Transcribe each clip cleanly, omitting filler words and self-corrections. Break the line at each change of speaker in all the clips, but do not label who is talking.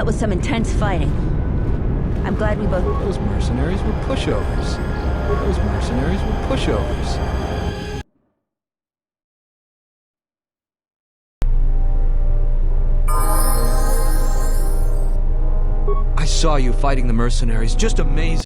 That was some intense fighting. I'm glad we both...
Those mercenaries were pushovers. Those mercenaries were pushovers. I saw you fighting the mercenaries. Just amazing.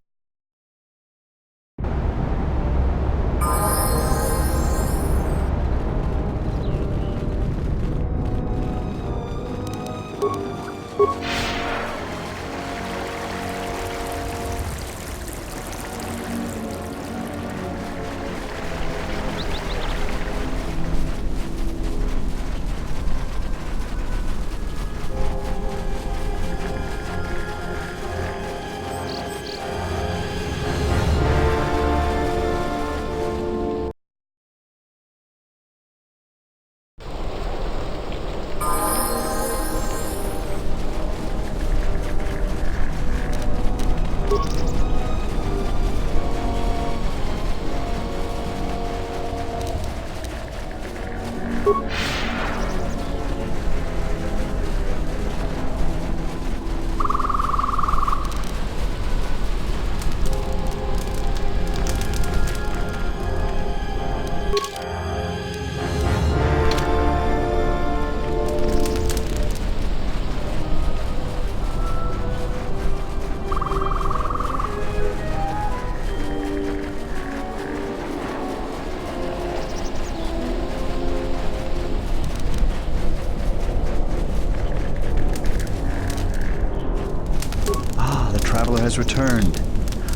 Traveler has returned.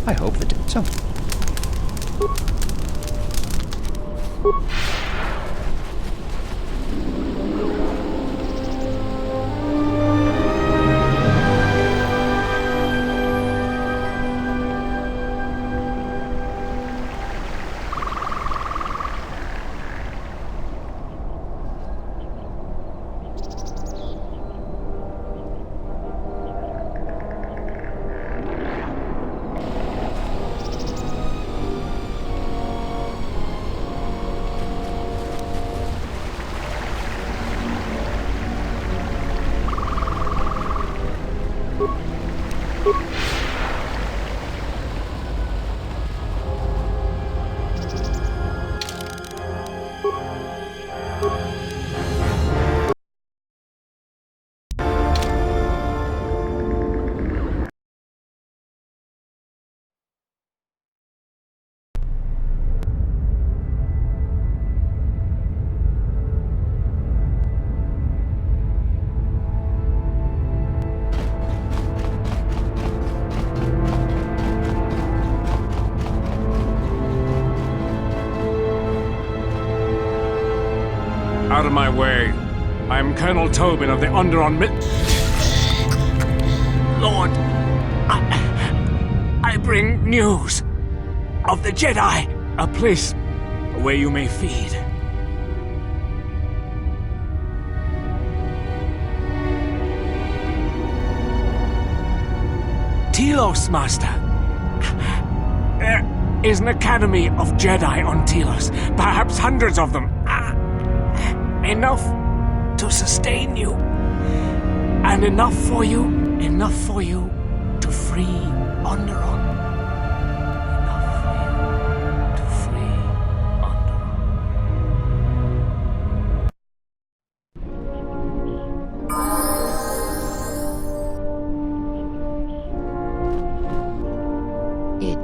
I hope that... So...
Out of my way. I am Colonel Tobin of the Underon Lord, I bring news of the Jedi, a place where you may feed. Telos, Master. There is an academy of Jedi on Telos, perhaps hundreds of them. Enough to sustain you, and enough for you to free Onderon. Enough for you to free
Onderon.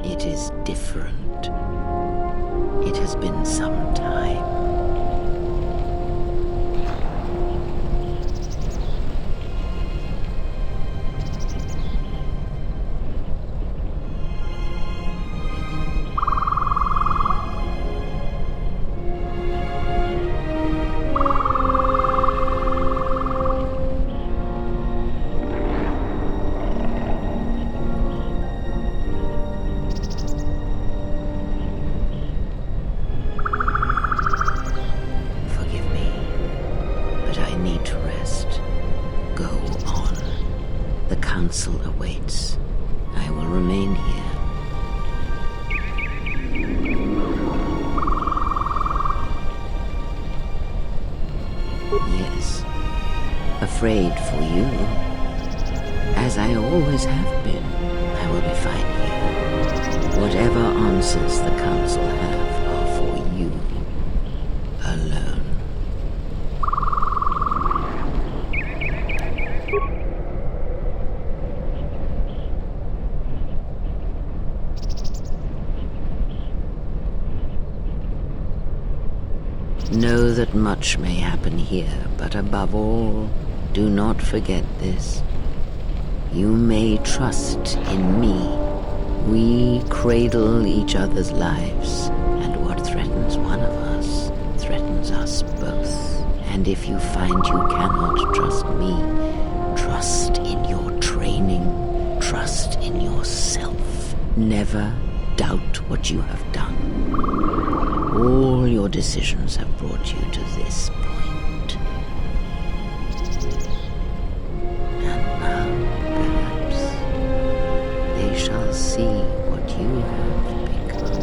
It is different. It has been some time. Council awaits. I will remain here. Yes, a afraid for you. As I always have been, I will be fine here. Whatever answers the Council have are for you alone. Know that much may happen here, but above all, do not forget this. You may trust in me. We cradle each other's lives, and what threatens one of us threatens us both. And if you find you cannot trust me, trust in your training, trust in yourself. Never doubt what you have done. All your decisions have brought you to this point. And now, perhaps, they shall see what you have become.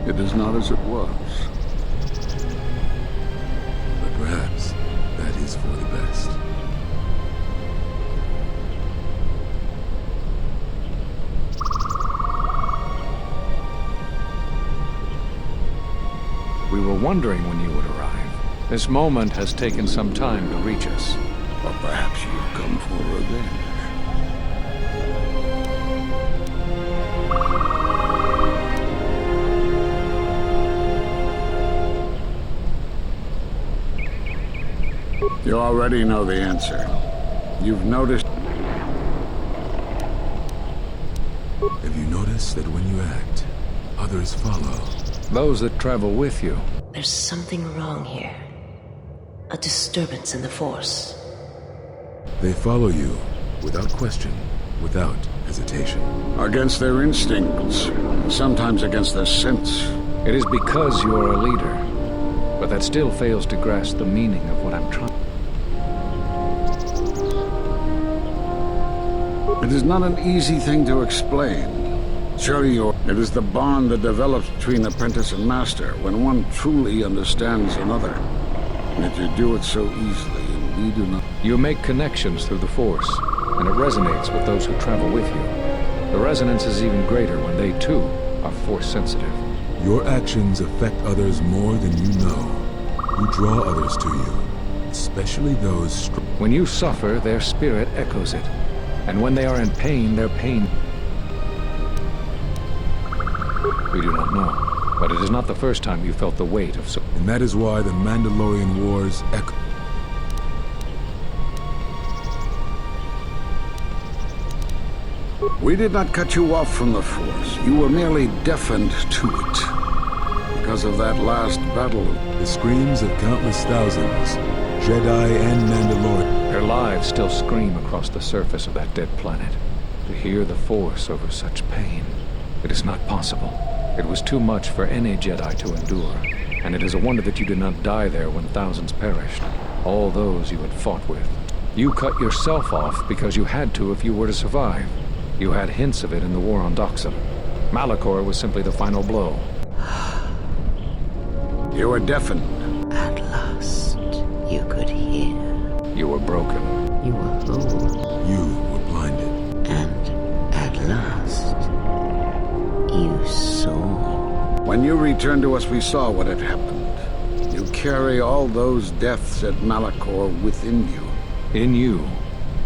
It is not as it was.
But perhaps that is for the best.
We were wondering when you would arrive. This moment has taken some time to reach us.
Or perhaps you've come for revenge. You already know the answer. You've noticed...
Have you noticed that when you act, others follow?
Those that travel with you.
There's something wrong here. A disturbance in the Force.
They follow you, without question, without hesitation.
against their instincts, sometimes against their sense.
It is because you are a leader, but that still fails to grasp the meaning of what I'm trying.
It is not an easy thing to explain. Surely it is the bond that develops between apprentice and master when one truly understands another. Yet you do it so easily, and we do not.
You make connections through the Force, and it resonates with those who travel with you. The resonance is even greater when they, too, are Force-sensitive.
Your actions affect others more than you know. You draw others to you, especially those
When you suffer, their spirit echoes it. And when they are in pain, their pain... We do not know, but it is not the first time you felt the weight of so...
And that is why the Mandalorian Wars echo.
We did not cut you off from the Force. You were merely deafened to it. Because of that last battle.
The screams of countless thousands, Jedi and Mandalorian.
Their lives still scream across the surface of that dead planet. To hear the Force over such pain, it is not possible. It was too much for any Jedi to endure, and it is a wonder that you did not die there when thousands perished, all those you had fought with. You cut yourself off because you had to if you were to survive. You had hints of it in the war on Doxum. Malachor was simply the final blow.
You were deafened.
At last, you could hear.
You were broken.
You were whole.
You were blinded.
And at last, you saw.
When you returned to us, we saw what had happened. You carry all those deaths at Malachor within you.
In you,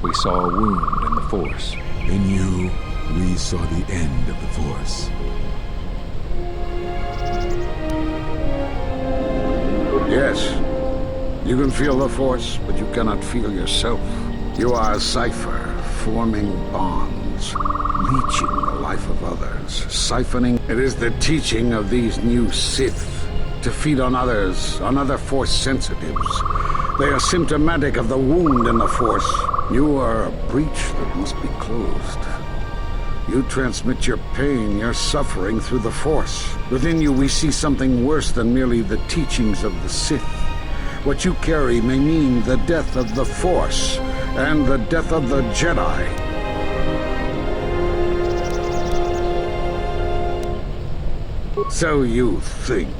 we saw a wound in the Force.
In you, we saw the end of the Force.
Yes, you can feel the Force, but you cannot feel yourself. You are a cipher, forming bonds, leeching the life of others, siphoning. It is the teaching of these new Sith to feed on others, on other Force sensitives. They are symptomatic of the wound in the Force. You are a breach that must be closed. You transmit your pain, your suffering through the Force. Within you we see something worse than merely the teachings of the Sith. What you carry may mean the death of the Force and the death of the Jedi. So you think.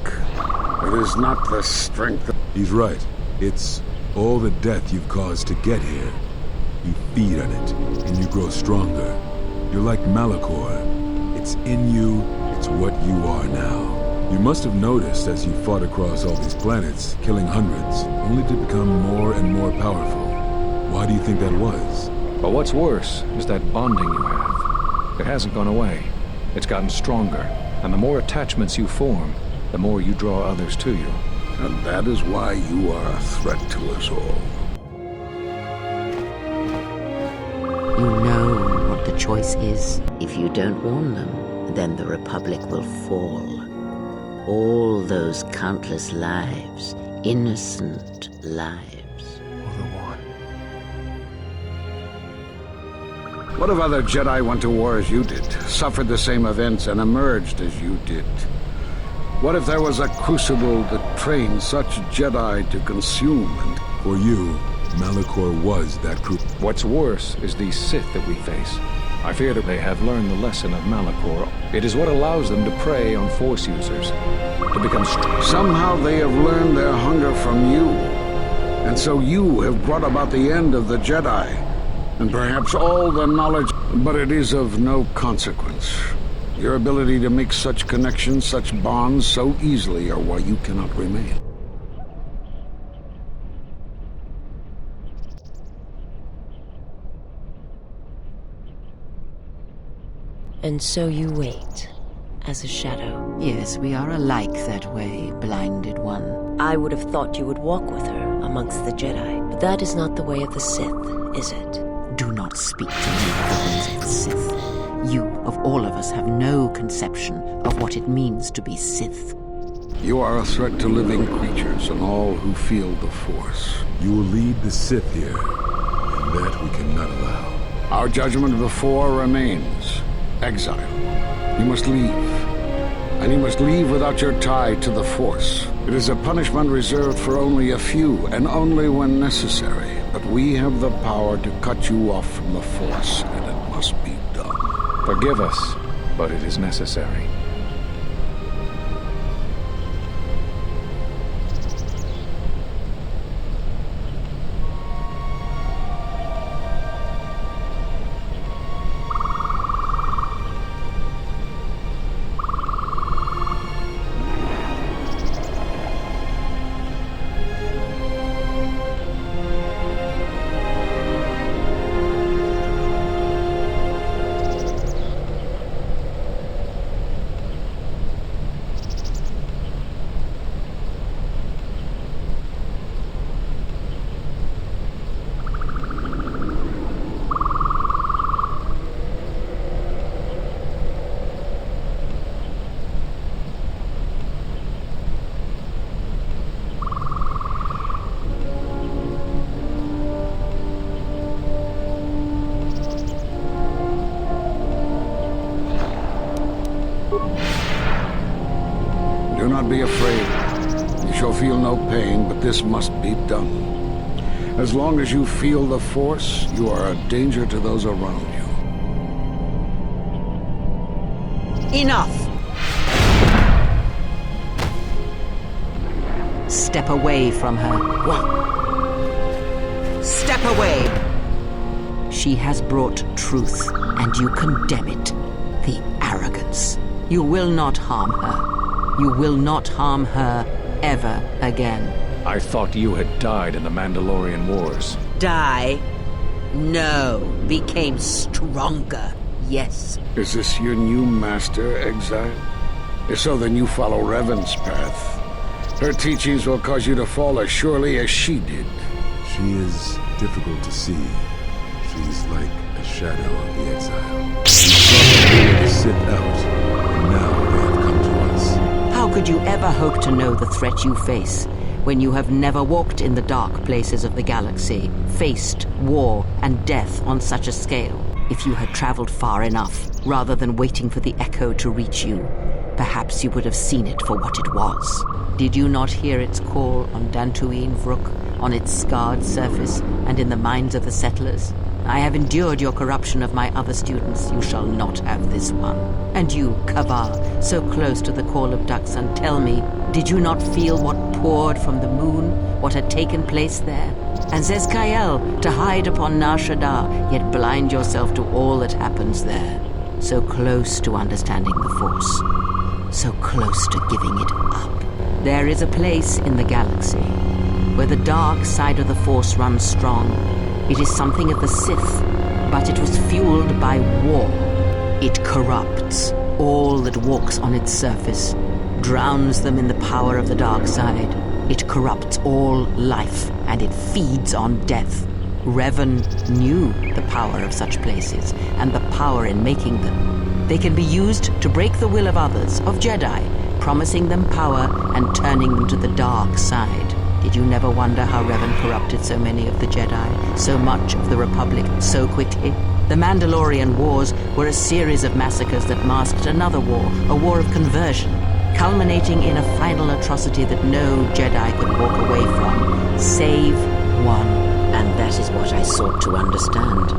It is not the strength.
He's right. It's all the death you've caused to get here. You feed on it, and you grow stronger. You're like Malachor. It's in you, it's what you are now. You must have noticed as you fought across all these planets, killing hundreds, only to become more and more powerful. Why do you think that was?
But what's worse is that bonding you have. It hasn't gone away. It's gotten stronger, and the more attachments you form, the more you draw others to you.
And that is why you are a threat to us all.
You know what the choice is. If you don't warn them, then the Republic will fall. All those countless lives, innocent lives.
What if other Jedi went to war as you did, suffered the same events, and emerged as you did? What if there was a crucible that trained such Jedi to consume and...
For you, Malachor was that crucible.
What's worse is these Sith that we face. I fear that they have learned the lesson of Malachor. It is what allows them to prey on Force users, to become
Somehow they have learned their hunger from you. And so you have brought about the end of the Jedi. And perhaps all the knowledge, but it is of no consequence. Your ability to make such connections, such bonds so easily are why you cannot remain.
And so you wait, as a shadow.
Yes, we are alike that way, blinded one.
I would have thought you would walk with her amongst the Jedi, but that is not the way of the Sith, is it?
Do not speak to me of the ways of the Sith. You, of all of us, have no conception of what it means to be Sith.
You are a threat to living creatures and all who feel the Force.
You will lead the Sith here, and that we cannot allow.
Our judgment of the Four remains. Exile. You must leave. And you must leave without your tie to the Force. It is a punishment reserved for only a few, and only when necessary. But we have the power to cut you off from the Force, and it must be done.
Forgive us, but it is necessary.
Do not be afraid. You shall feel no pain, but this must be done. As long as you feel the Force, you are a danger to those around you.
Enough! Step away from her. What? Step away! She has brought truth, and you condemn it. The arrogance. You will not harm her. You will not harm her ever again.
I thought you had died in the Mandalorian Wars.
Die? No. Became stronger. Yes.
Is this your new master, Exile? If so, then you follow Revan's path. Her teachings will cause you to fall as surely as she did.
She is difficult to see. She's like a shadow of the Exile. We sought the Sith out, and now they have come to us.
How could you ever hope to know the threat you face when you have never walked in the dark places of the galaxy, faced war and death on such a scale? If you had traveled far enough, rather than waiting for the echo to reach you, perhaps you would have seen it for what it was. Did you not hear its call on Dantooine Vrook, on its scarred surface, and in the minds of the settlers? I have endured your corruption of my other students. You shall not have this one. And you, Kavar, so close to the call of Daxan, tell me, did you not feel what poured from the moon, what had taken place there? And Zezkael, to hide upon Nar Shaddaa, yet blind yourself to all that happens there. So close to understanding the Force, so close to giving it up. There is a place in the galaxy where the dark side of the Force runs strong. It is something of the Sith, but it was fueled by war. It corrupts all that walks on its surface, drowns them in the power of the dark side. It corrupts all life, and it feeds on death. Revan knew the power of such places, and the power in making them. They can be used to break the will of others, of Jedi, promising them power and turning them to the dark side. Did you never wonder how Revan corrupted so many of the Jedi, so much of the Republic, so quickly? The Mandalorian Wars were a series of massacres that masked another war, a war of conversion, culminating in a final atrocity that no Jedi could walk away from, save one. And that is what I sought to understand.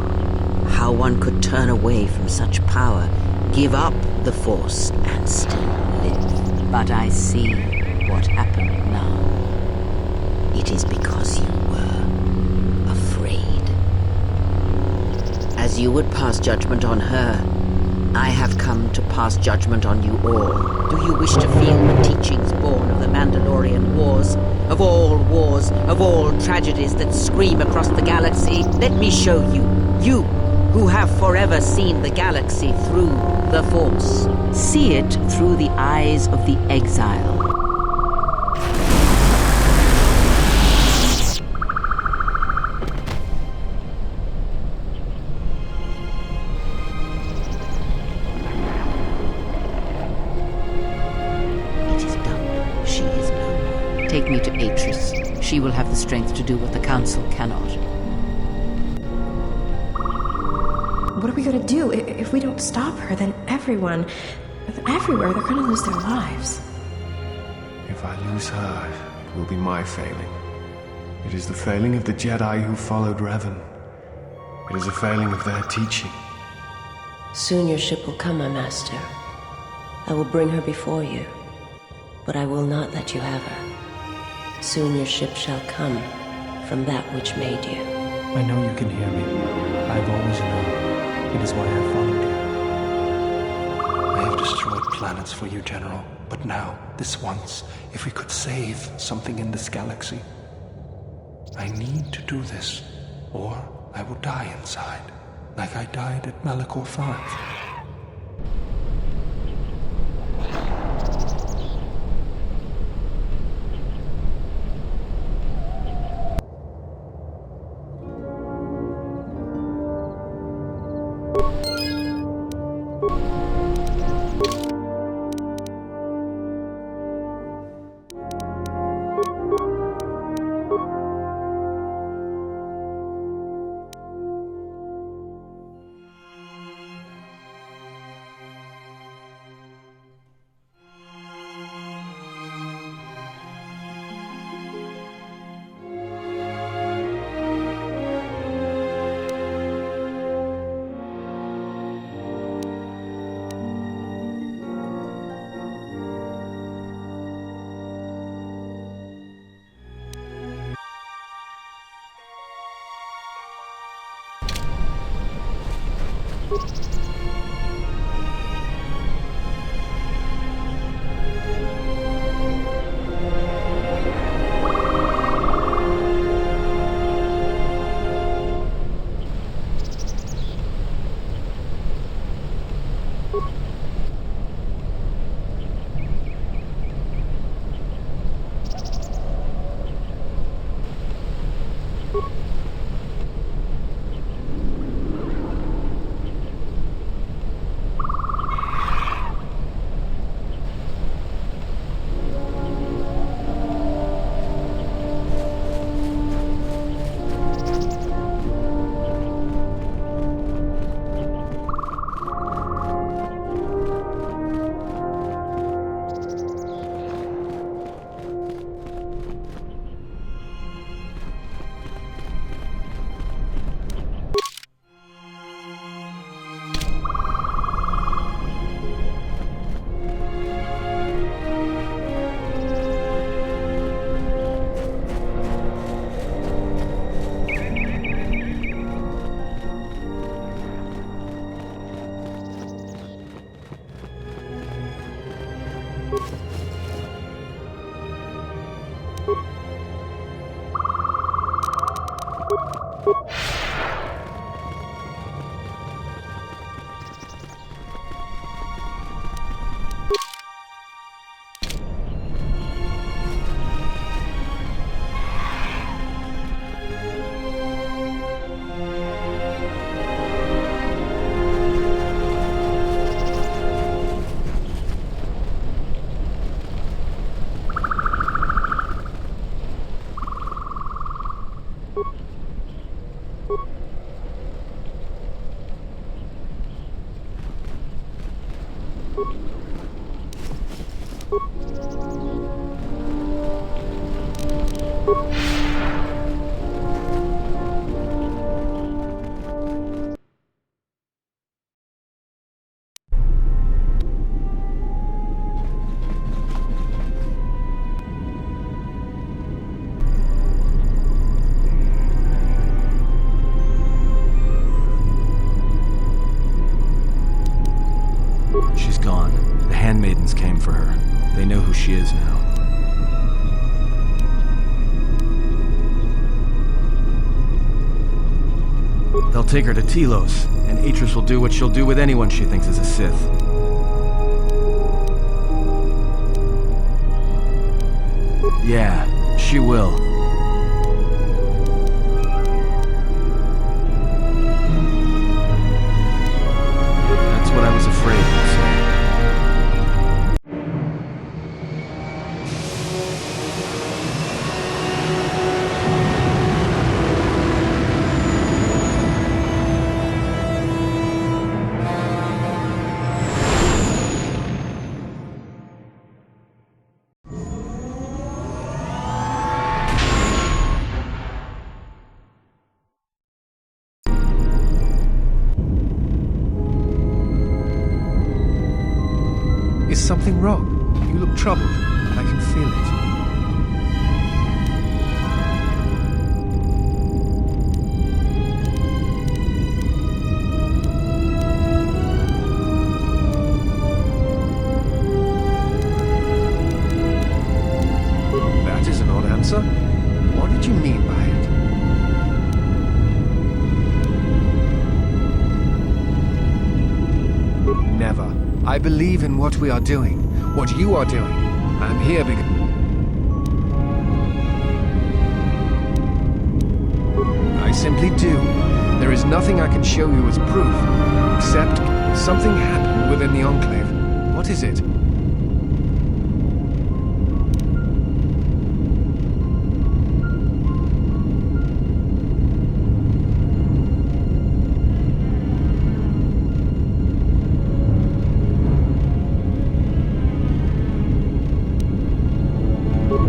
How one could turn away from such power, give up the Force, and still live. But I see what happened now. It is because you were afraid. As you would pass judgment on her, I have come to pass judgment on you all. Do you wish to feel the teachings born of the Mandalorian Wars? Of all tragedies that scream across the galaxy? Let me show you. You, who have forever seen the galaxy through the Force. See it through the eyes of the exile. Take me to Atris. She will have the strength to do what the Council cannot.
What are we gonna do? If we don't stop her, then everywhere, they're gonna lose their lives.
If I lose her, it will be my failing. It is the failing of the Jedi who followed Revan. It is a failing of their teaching.
Soon your ship will come, my master. I will bring her before you, but I will not let you have her. Soon your ship shall come from that which made you.
I know you can hear me. I've always known. It is why I followed you. I have destroyed planets for you, General. But now, this once, if we could save something in this galaxy. I need to do this, or I will die inside, like I died at Malachor 5.
She's gone. The handmaidens came for her. They know who she is now. They'll take her to Telos, and Atris will do what she'll do with anyone she thinks is a Sith. Yeah, she will. That's what I was afraid you'd say. Is something wrong? You look troubled. I can feel it. That is an odd answer. What did you mean by it? Never. I believe in what we are doing, what you are doing. I'm here because... I simply do. There is nothing I can show you as proof, except something happened within the Enclave. What is it?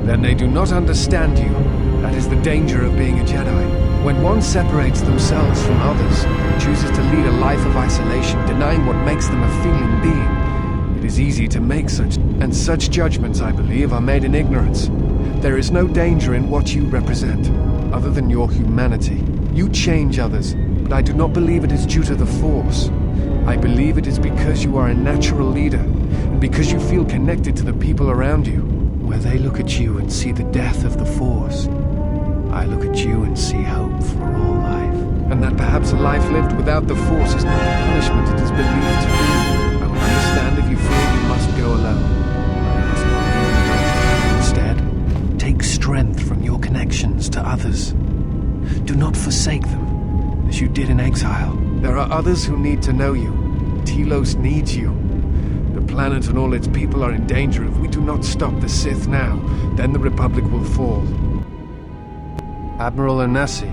Then they do not understand you. That is the danger of being a Jedi. When one separates themselves from others, chooses to lead a life of isolation, denying what makes them a feeling being, it is easy to make such judgments, I believe, are made in ignorance. There is no danger in what you represent, other than your humanity. You change others, but I do not believe it is due to the Force. I believe it is because you are a natural leader, and because you feel connected to the people around you. Where they look at you and see the death of the Force, I look at you and see hope for all life. And that perhaps a life lived without the Force is not the punishment it is believed to be. I will understand if you feel you must go alone. Instead, take strength from your connections to others. Do not forsake them, as you did in exile. There are others who need to know you. Telos needs you. The planet and all its people are in danger. If we do not stop the Sith now, then the Republic will fall. Admiral Onasi,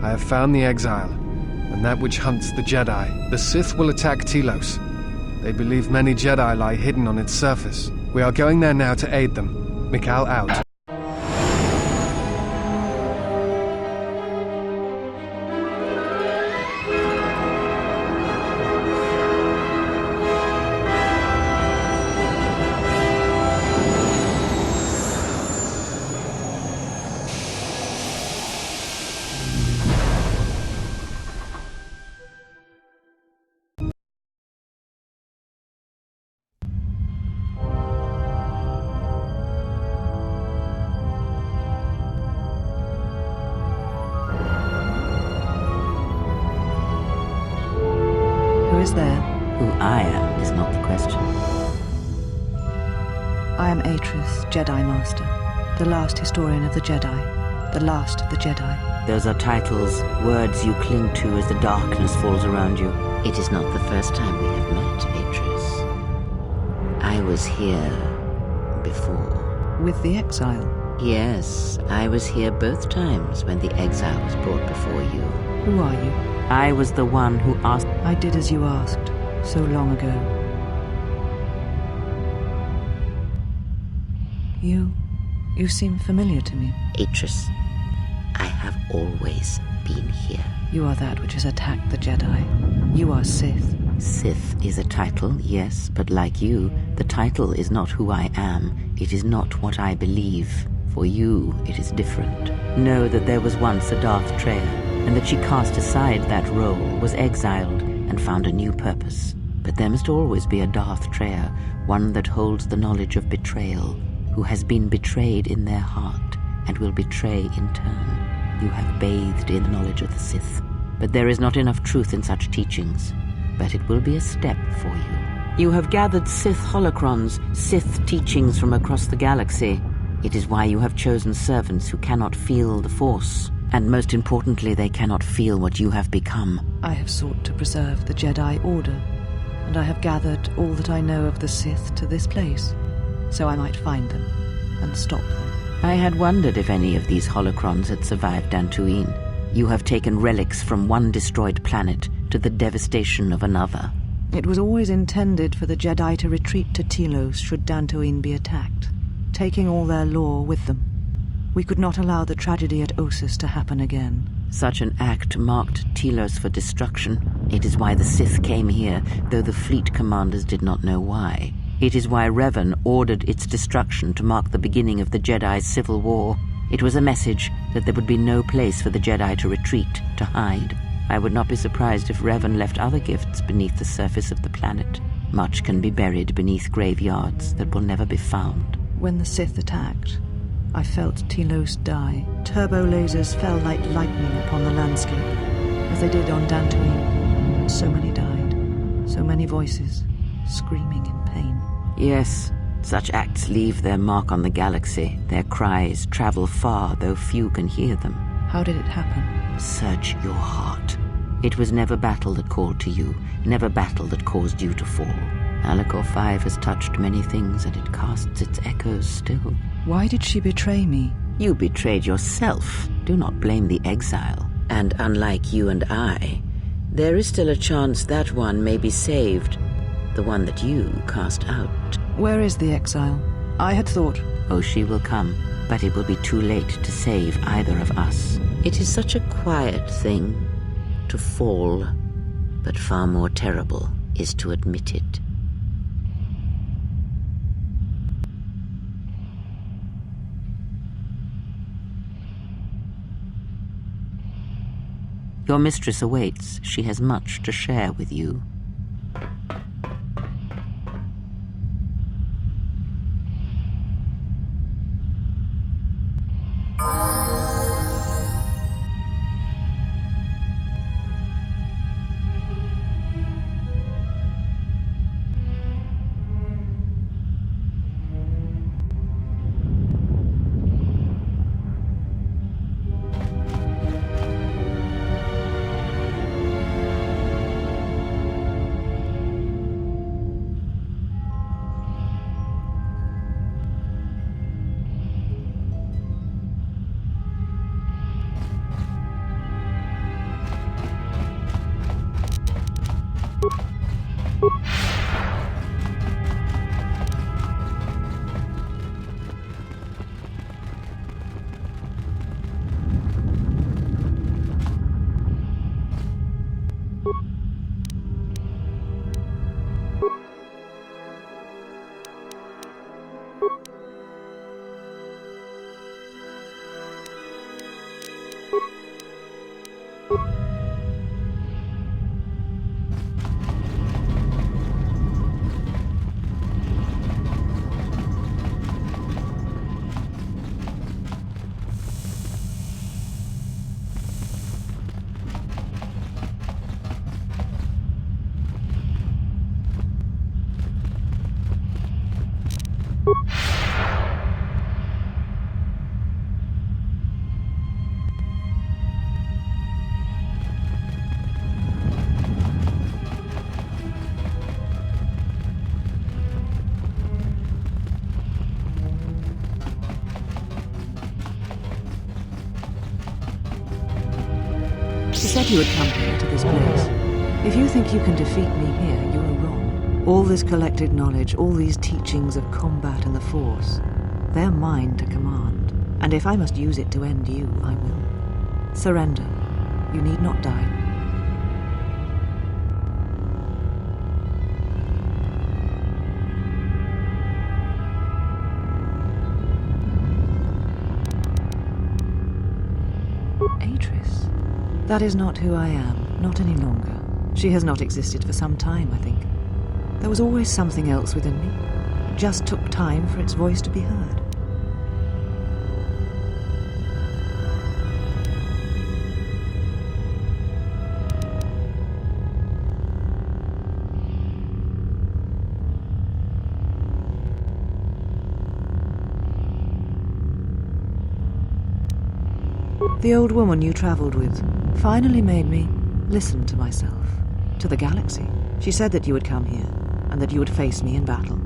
I have found the exile, and that which hunts the Jedi. The Sith will attack Telos. They believe many Jedi lie hidden on its surface. We are going there now to aid them. Mikal out.
Who is there?
Who I am is not the question.
I am Atris, Jedi Master, the last historian of the Jedi, the last of the Jedi.
Those are titles, words you cling to as the darkness falls around you. It is not the first time we have met, Atris. I was here before.
With the exile?
Yes, I was here both times when the exile was brought before you.
Who are you?
I was the one who asked.
I did as you asked, so long ago. You seem familiar to me.
Atris, I have always been here.
You are that which has attacked the Jedi. You are Sith.
Sith is a title, yes, but like you, the title is not who I am. It is not what I believe. For you, it is different. Know that there was once a Darth Treya, and that she cast aside that role, was exiled, and found a new purpose. But there must always be a Darth Treya, one that holds the knowledge of betrayal, who has been betrayed in their heart, and will betray in turn. You have bathed in the knowledge of the Sith, but there is not enough truth in such teachings. But it will be a step for you. You have gathered Sith holocrons, Sith teachings from across the galaxy. It is why you have chosen servants who cannot feel the Force, and most importantly, they cannot feel what you have become.
I have sought to preserve the Jedi Order, and I have gathered all that I know of the Sith to this place, so I might find them and stop them.
I had wondered if any of these holocrons had survived Dantooine. You have taken relics from one destroyed planet to the devastation of another.
It was always intended for the Jedi to retreat to Telos should Dantooine be attacked, taking all their lore with them. We could not allow the tragedy at Ossus to happen again.
Such an act marked Telos for destruction. It is why the Sith came here, though the fleet commanders did not know why. It is why Revan ordered its destruction to mark the beginning of the Jedi's civil war. It was a message that there would be no place for the Jedi to retreat, to hide. I would not be surprised if Revan left other gifts beneath the surface of the planet. Much can be buried beneath graveyards that will never be found.
When the Sith attacked, I felt Telos die. Turbo lasers fell like lightning upon the landscape, as they did on Dantooine. So many died, so many voices, screaming in pain.
Yes, such acts leave their mark on the galaxy. Their cries travel far, though few can hear them.
How did it happen?
Search your heart. It was never battle that called to you, never battle that caused you to fall. Alacor 5 has touched many things, and it casts its echoes still.
Why did she betray me?
You betrayed yourself. Do not blame the exile. And unlike you and I, there is still a chance that one may be saved. The one that you cast out.
Where is the exile? I had thought...
Oh, she will come, but it will be too late to save either of us. It is such a quiet thing to fall, but far more terrible is to admit it. Your mistress awaits. She has much to share with you.
She said you would come here to this place. If you think you can defeat me here, you are wrong. All this collected knowledge, all these teachings of combat and the Force, They're mine to command, and if I must use it to end you, I will. Surrender. You need not die. Atris. That is not who I am, not any longer. She has not existed for some time, I think. There was always something else within me. It just took time for its voice to be heard. The old woman you traveled with finally made me listen to myself, to the galaxy. She said that you would come here, and that you would face me in battle.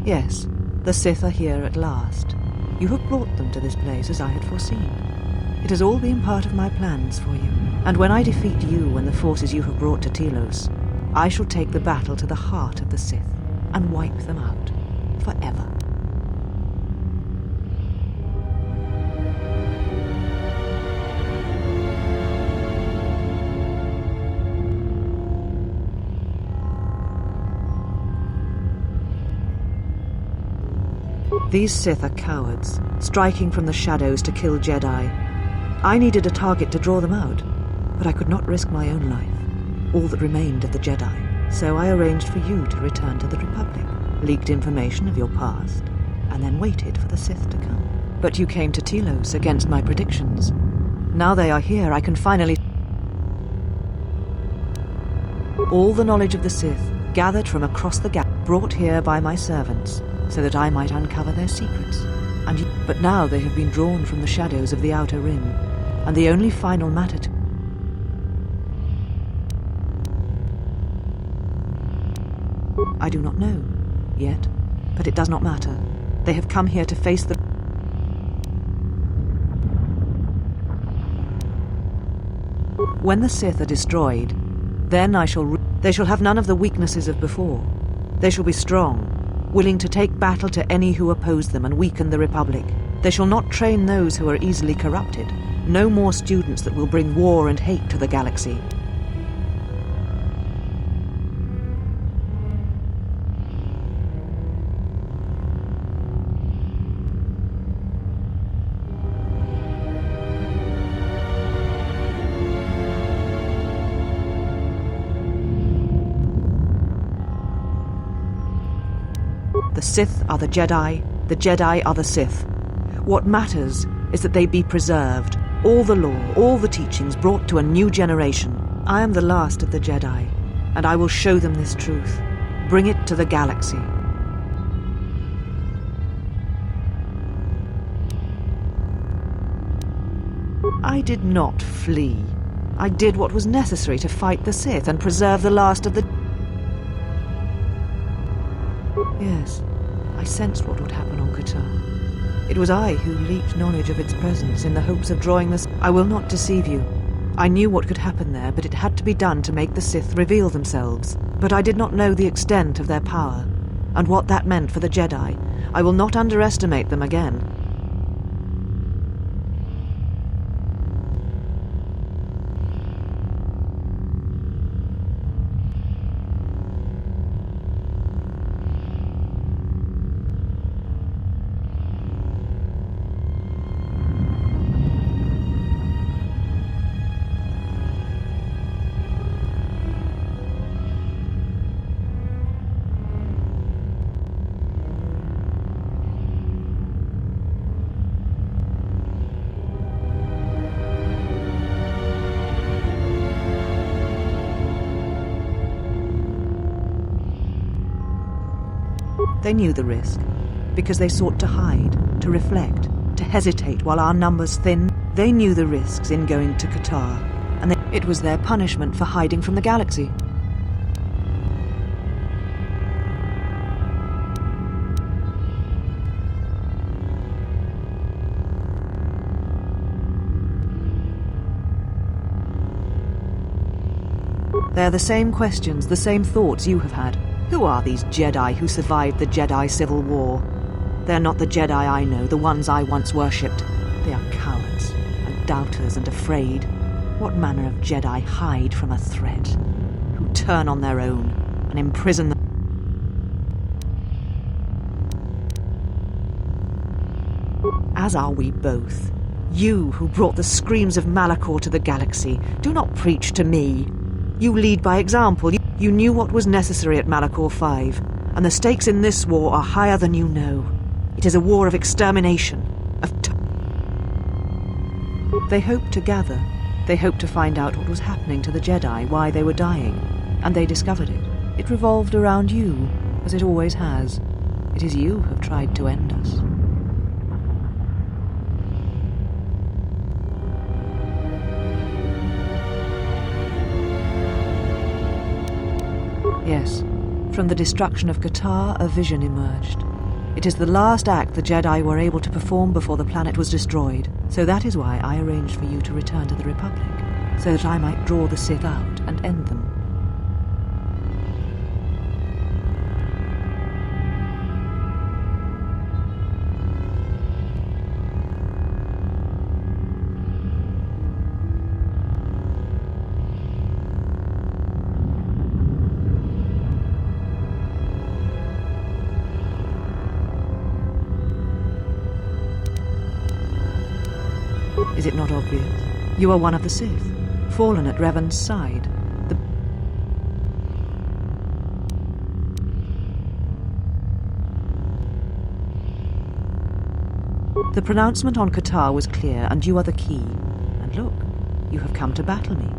Yes, the Sith are here at last. You have brought them to this place as I had foreseen. It has all been part of my plans for you. And when I defeat you and the forces you have brought to Telos, I shall take the battle to the heart of the Sith and wipe them out forever. These Sith are cowards, striking from the shadows to kill Jedi. I needed a target to draw them out, but I could not risk my own life, all that remained of the Jedi. So I arranged for you to return to the Republic, leaked information of your past, and then waited for the Sith to come. But you came to Telos against my predictions. Now they are here, I can finally... All the knowledge of the Sith, gathered from across the gap, brought here by my servants, so that I might uncover their secrets. But now they have been drawn from the shadows of the Outer Rim, and the only final matter to... I do not know, yet, but it does not matter. They have come here to face the... When the Sith are destroyed, then they shall have none of the weaknesses of before. They shall be strong, willing to take battle to any who oppose them and weaken the Republic. They shall not train those who are easily corrupted. No more students that will bring war and hate to the galaxy. The Sith are the Jedi are the Sith. What matters is that they be preserved, all the lore, all the teachings brought to a new generation. I am the last of the Jedi, and I will show them this truth. Bring it to the galaxy. I did not flee. I did what was necessary to fight the Sith and preserve the last of the... Yes, I sensed what would happen on KOTOR. It was I who leaked knowledge of its presence in the hopes of drawing this. I will not deceive you. I knew what could happen there, but it had to be done to make the Sith reveal themselves. But I did not know the extent of their power, and what that meant for the Jedi. I will not underestimate them again. They knew the risk, because they sought to hide, to reflect, to hesitate while our numbers thinned. They knew the risks in going to KOTOR, and it was their punishment for hiding from the galaxy. They're the same questions, the same thoughts you have had. Who are these Jedi who survived the Jedi Civil War? They're not the Jedi I know, the ones I once worshipped. They are cowards, and doubters, and afraid. What manner of Jedi hide from a threat? Who turn on their own, and imprison them? As are we both. You who brought the screams of Malachor to the galaxy, do not preach to me. You lead by example. You knew what was necessary at Malachor 5, and the stakes in this war are higher than you know. It is a war of extermination, They hoped to gather. They hoped to find out what was happening to the Jedi, why they were dying, and they discovered it. It revolved around you, as it always has. It is you who have tried to end us. Yes, from the destruction of KOTOR, a vision emerged. It is the last act the Jedi were able to perform before the planet was destroyed. So that is why I arranged for you to return to the Republic, so that I might draw the Sith out and end them. Is it not obvious? You are one of the Sith, fallen at Revan's side. The pronouncement on KOTOR was clear, and you are the key. And look, you have come to battle me.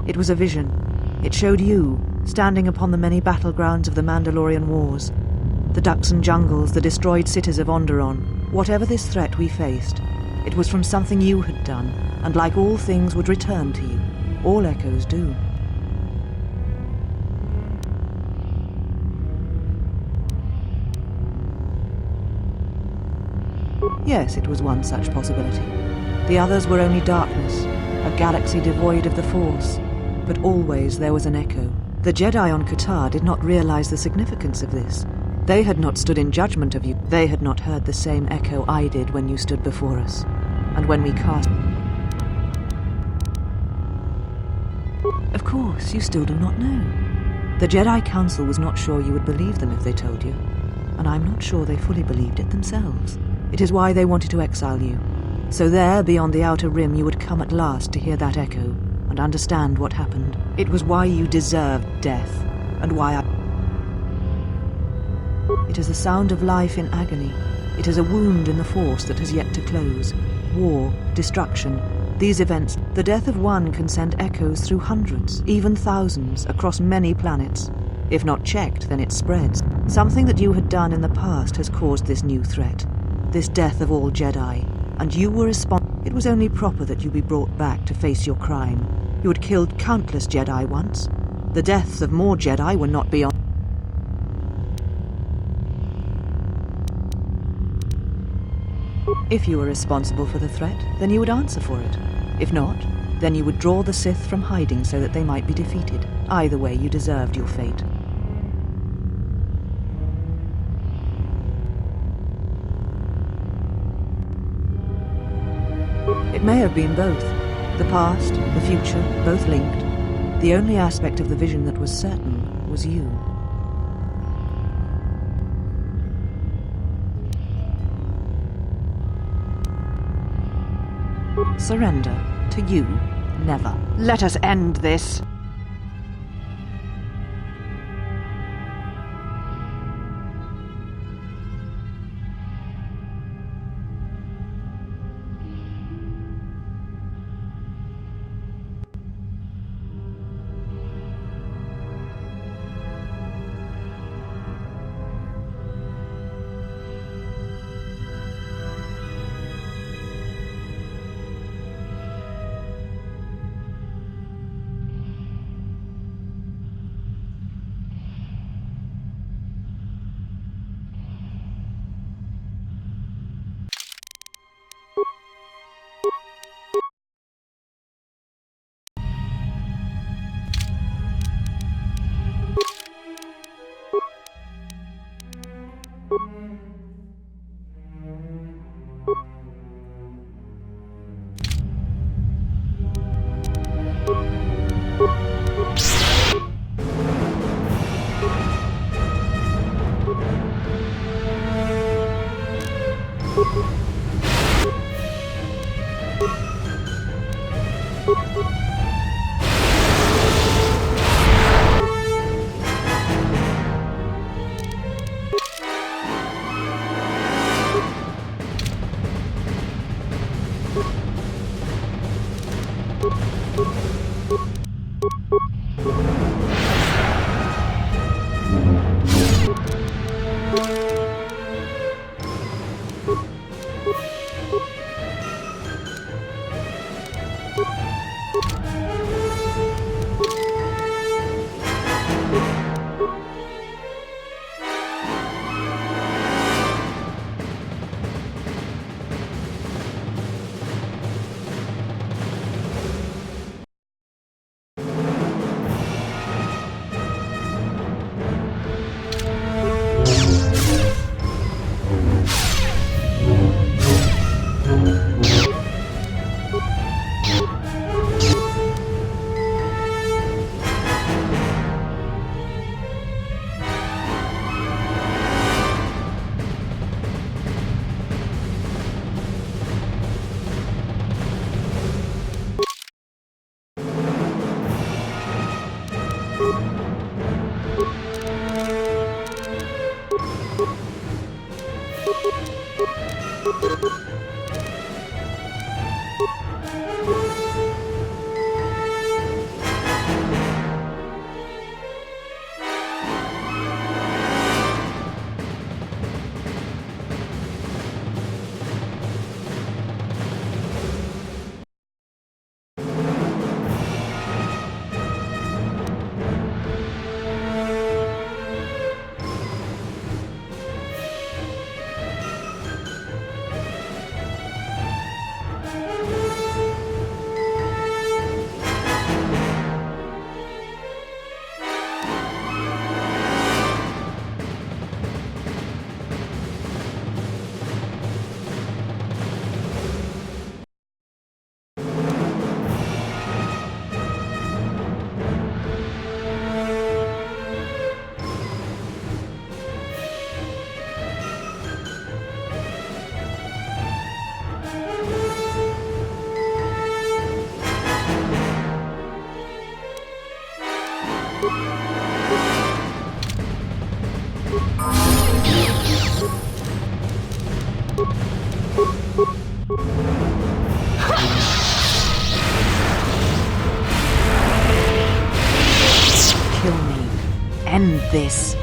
It was a vision. It showed you, standing upon the many battlegrounds of the Mandalorian Wars. The Duxan jungles, the destroyed cities of Onderon. Whatever this threat we faced, it was from something you had done, and like all things would return to you. All echoes do. Yes, it was one such possibility. The others were only darkness, a galaxy devoid of the Force. But always there was an echo. The Jedi on KOTOR did not realize the significance of this. They had not stood in judgment of you. They had not heard the same echo I did when you stood before us. And when we cast... Of course, you still do not know. The Jedi Council was not sure you would believe them if they told you. And I'm not sure they fully believed it themselves. It is why they wanted to exile you. So there, beyond the outer rim, you would come at last to hear that echo and understand what happened. It was why you deserved death, and why I... It is the sound of life in agony. It is a wound in the Force that has yet to close. War, destruction, these events, the death of one can send echoes through hundreds, even thousands, across many planets. If not checked, then it spreads. Something that you had done in the past has caused this new threat. This death of all Jedi. And you were responsible. It was only proper that you be brought back to face your crime. You had killed countless Jedi once. The deaths of more Jedi were not beyond... If you were responsible for the threat, then you would answer for it. If not, then you would draw the Sith from hiding so that they might be defeated. Either way, you deserved your fate. It may have been both. The past, the future, both linked. The only aspect of the vision that was certain was you. Surrender. To you, never. Let us end this. Kill me. End this.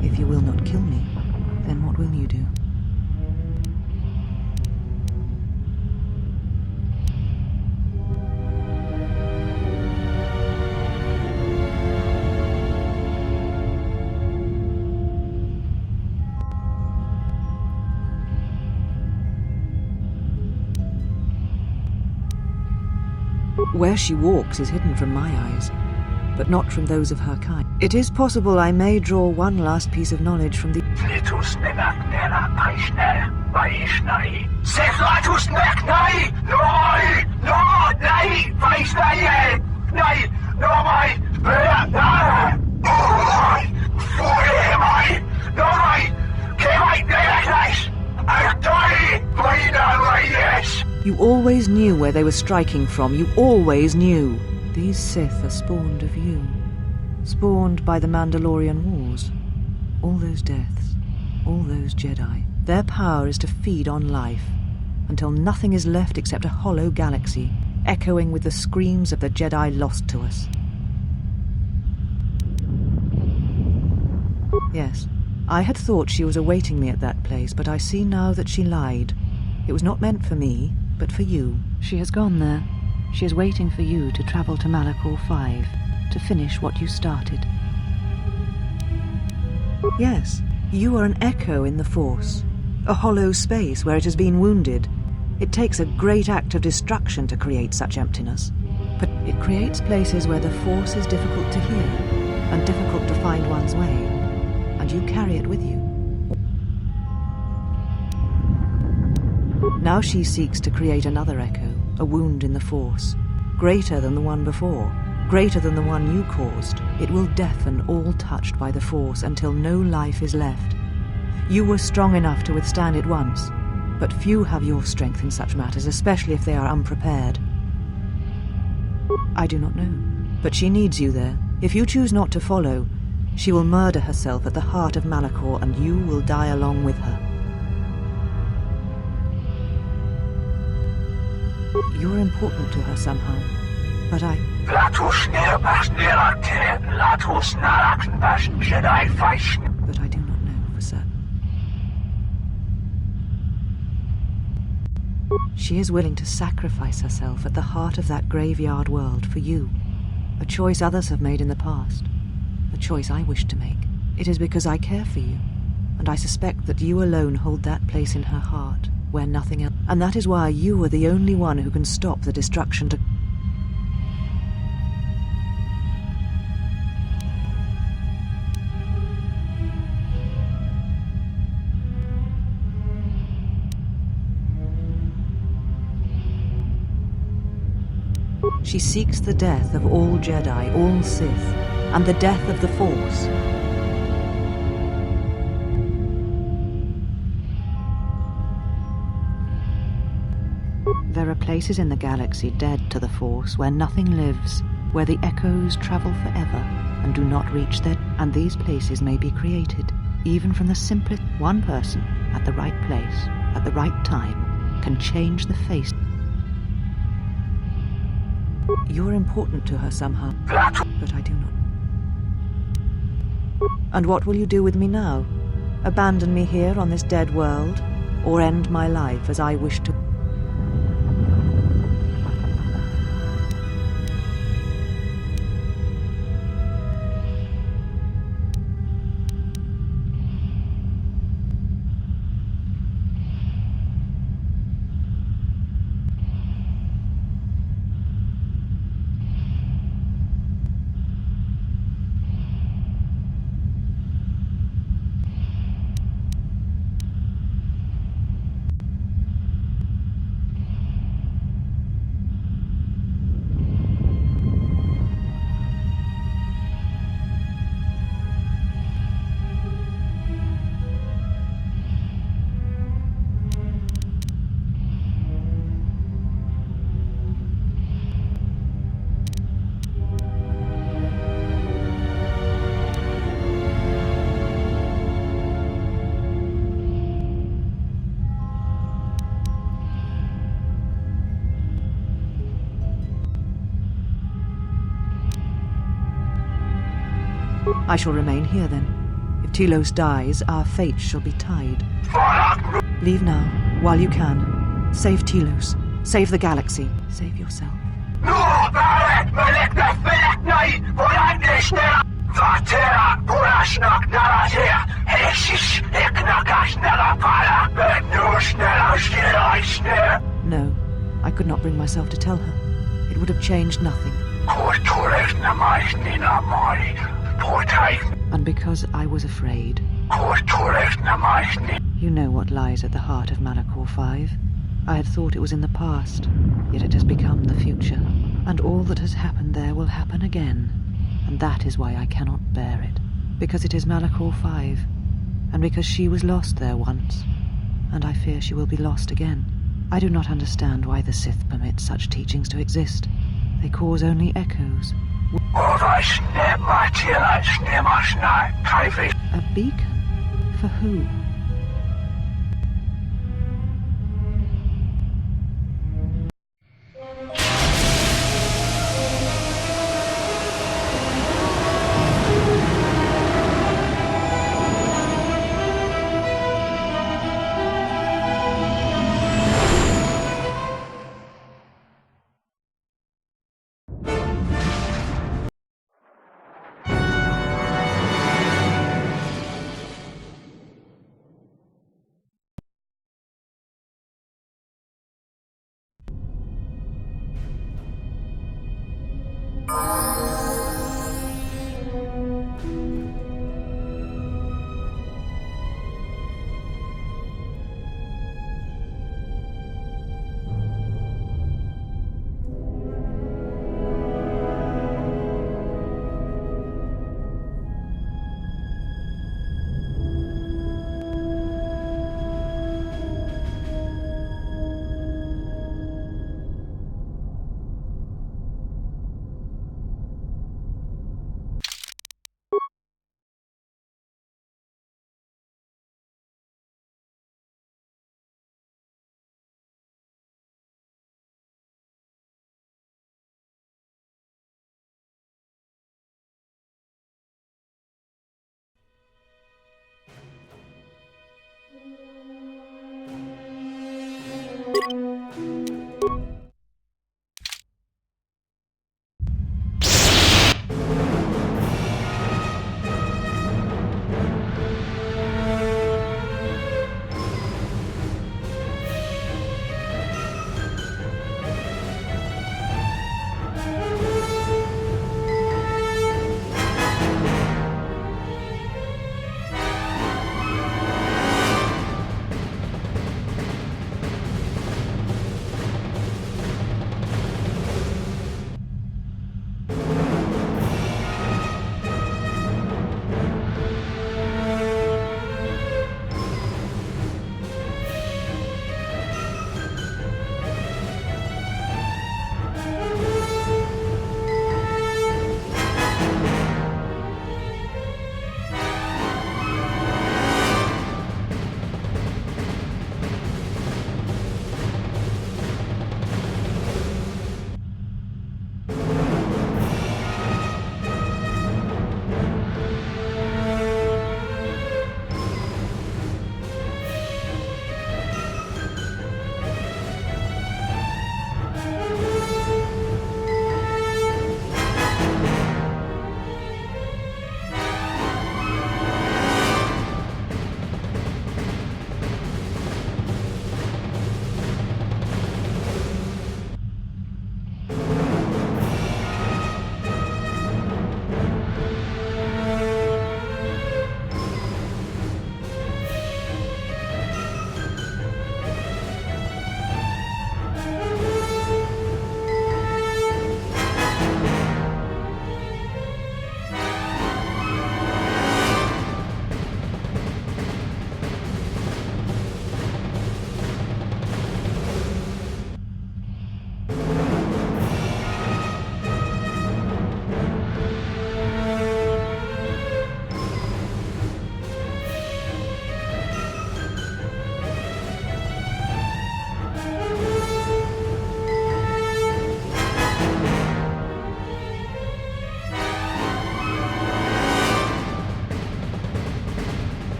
If you will not kill me, then what will you do? Where she walks is hidden from my eyes, but not from those of her kind. It is possible I may draw one last piece of knowledge from the... You always knew where they were striking from. You always knew. These Sith are spawned of you. Spawned by the Mandalorian Wars. All those deaths. All those Jedi. Their power is to feed on life, until nothing is left except a hollow galaxy, echoing with the screams of the Jedi lost to us. Yes, I had thought she was awaiting me at that place, but I see now that she lied. It was not meant for me, but for you. She has gone there. She is waiting for you to travel to Malachor 5, to finish what you started. Yes, you are an echo in the Force, a hollow space where it has been wounded. It takes a great act of destruction to create such emptiness, but it creates places where the Force is difficult to hear, and difficult to find one's way, and you carry it with you. Now she seeks to create another echo, a wound in the Force, greater than the one before, greater than the one you caused. It will deafen all touched by the Force until no life is left. You were strong enough to withstand it once, but few have your strength in such matters, especially if they are unprepared. I do not know, but she needs you there. If you choose not to follow, she will murder herself at the heart of Malachor, and you will die along with her. You're important to her somehow, but I do not know for certain. She is willing to sacrifice herself at the heart of that graveyard world for you, a choice others have made in the past, a choice I wish to make. It is because I care for you, and I suspect that you alone hold that place in her heart, where nothing else... And that is why you are the only one who can stop the destruction to... She seeks the death of all Jedi, all Sith, and the death of the Force. There are places in the galaxy dead to the Force where nothing lives, where the echoes travel forever and do not reach their... And these places may be created, even from the simplest... One person, at the right place, at the right time, can change the face. You're important to her somehow, but I do not. And what will you do with me now? Abandon me here on this dead world, or end my life as I wish to? I shall remain here then. If Telos dies, our fates shall be tied. Leave now, while you can. Save Telos. Save the galaxy. Save yourself. No, I could not bring myself to tell her. It would have changed nothing. And because I was afraid. You know what lies at the heart of Malachor 5. I had thought it was in the past, yet it has become the future. And all that has happened there will happen again. And that is why I cannot bear it. Because it is Malachor 5. And because she was lost there once. And I fear she will be lost again. I do not understand why the Sith permit such teachings to exist. They cause only echoes. A beacon? For who?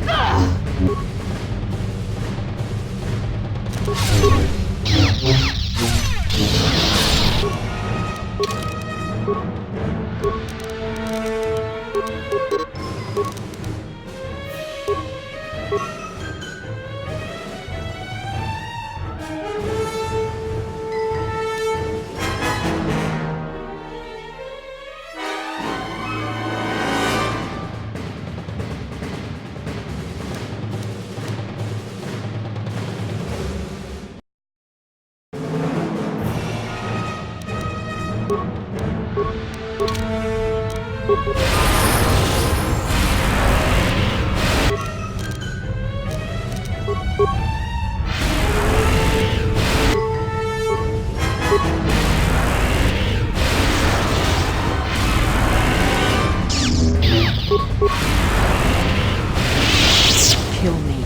it.
Kill me.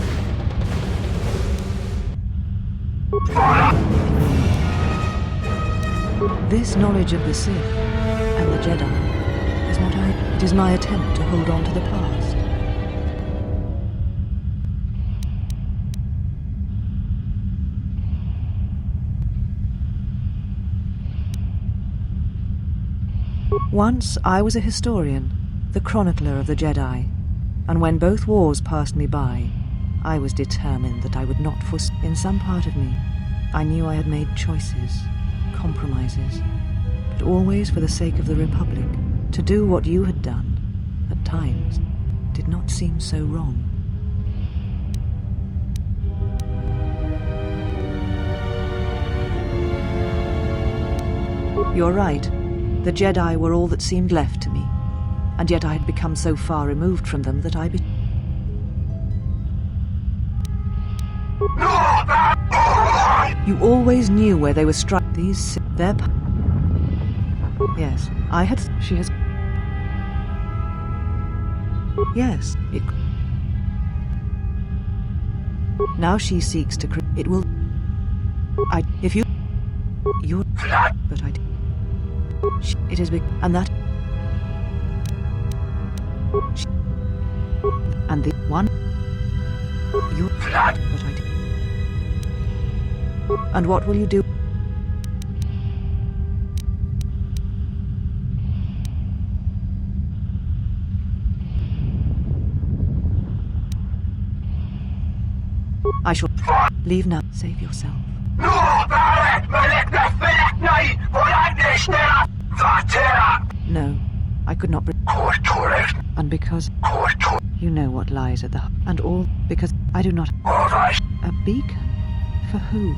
This knowledge of the Sith and the Jedi is what it is my attempt to hold on to the past. Once I was a historian, the chronicler of the Jedi, and when both wars passed me by, I was determined that I would not in some part of me. I knew I had made choices, compromises, but always for the sake of the Republic. To do what you had done, at times, did not seem so wrong. You're right. The Jedi were all that seemed left to me, and yet I had become so far removed from them that You always knew where they were struck. These... their... Yes, I had... She has... Yes, it... Now she seeks to... It will... If you... You're... But I... It is big... And that... And the one... You're... But I... And what will you do? I shall leave now. Save yourself. No, I could not bring... And because... You know what lies at the... And all because I do not... A beacon? For who?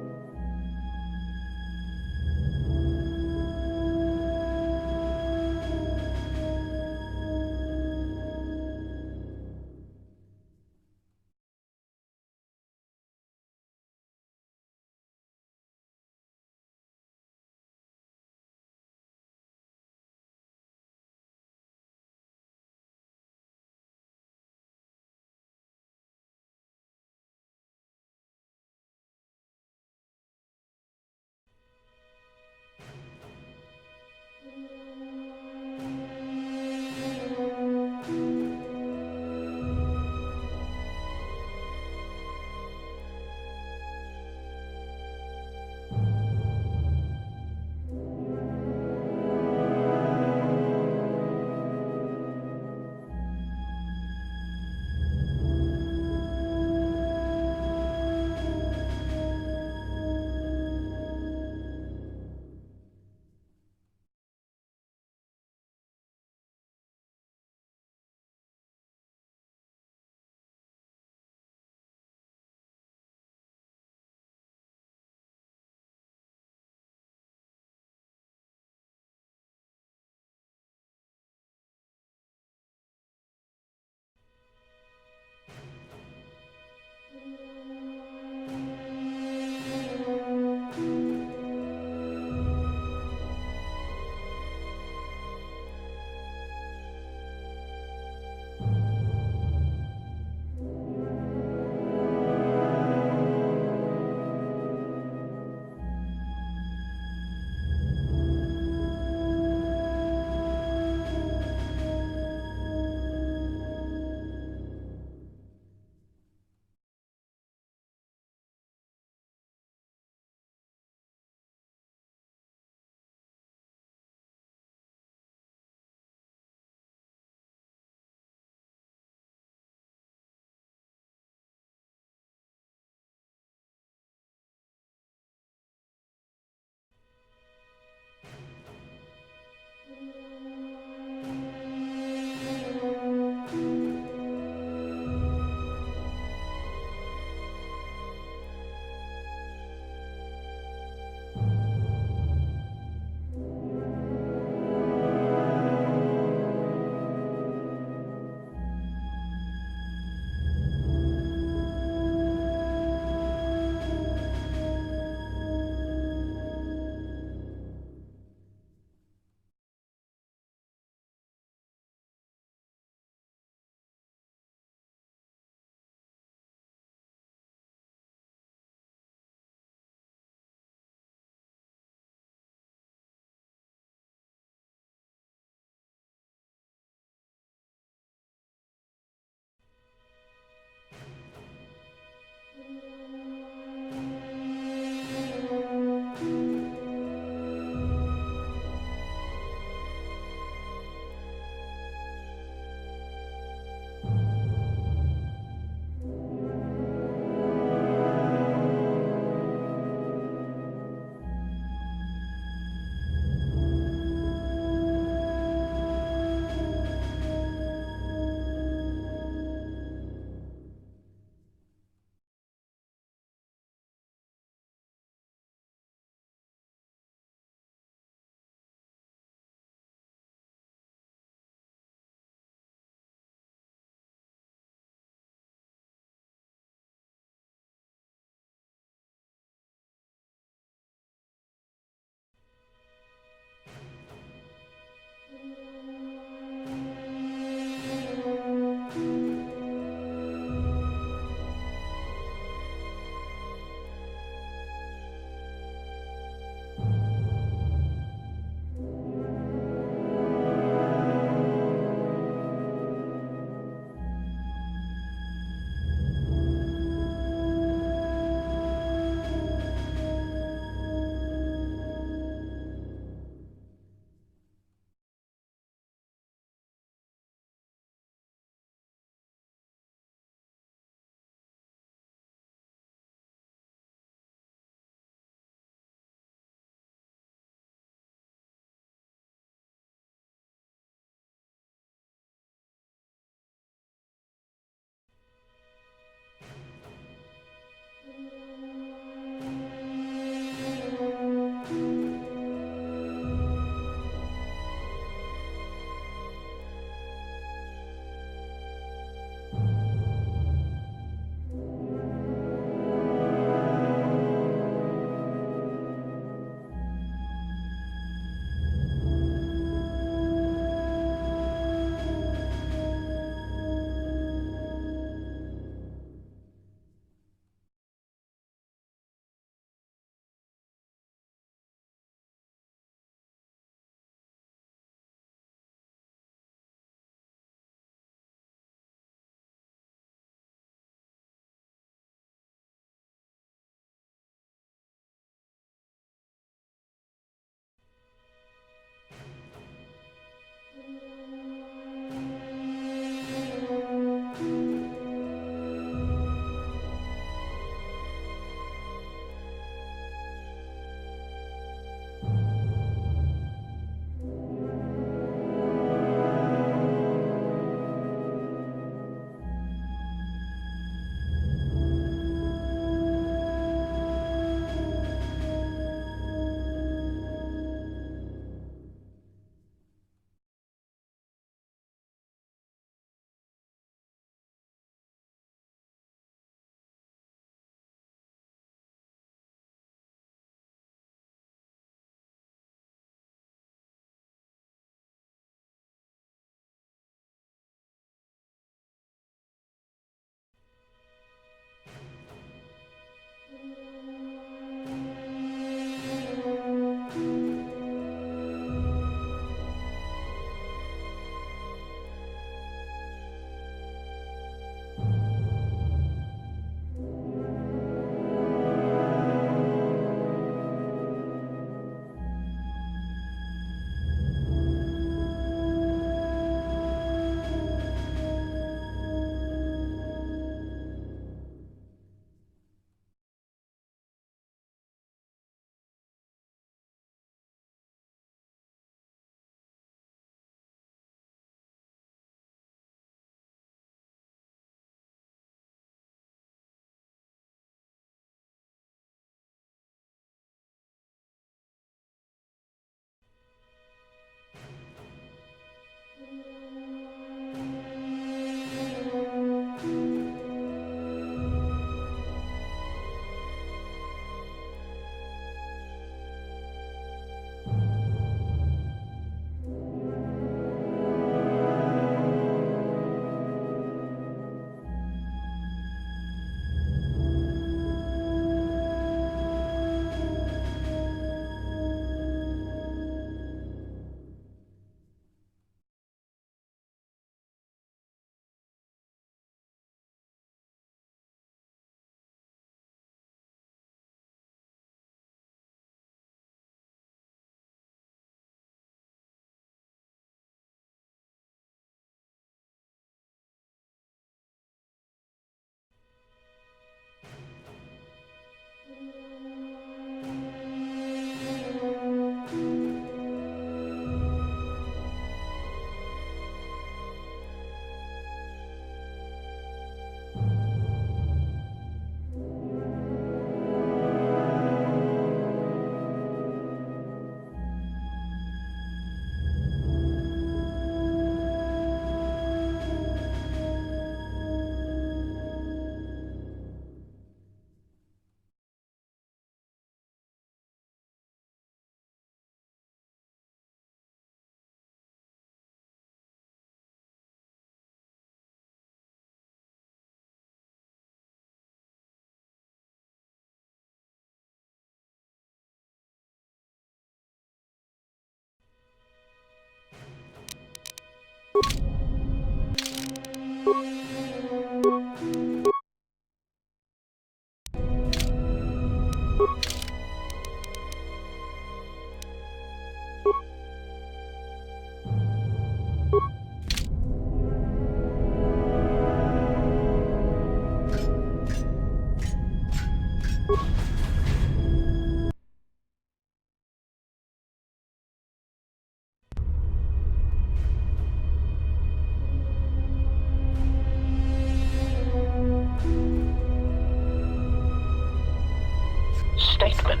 Statement.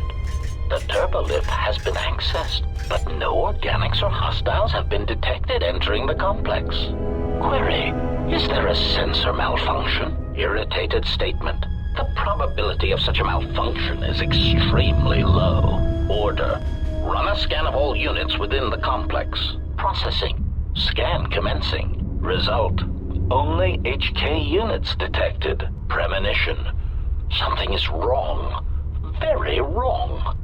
The turbolift has been accessed, but no organics or hostiles have been detected entering the complex. Query. Is there a sensor malfunction? Irritated statement. The probability of such a malfunction is extremely low. Order. Run a scan of all units within the complex. Processing. Scan commencing. Result. Only HK units detected. Premonition. Something is wrong. Very wrong.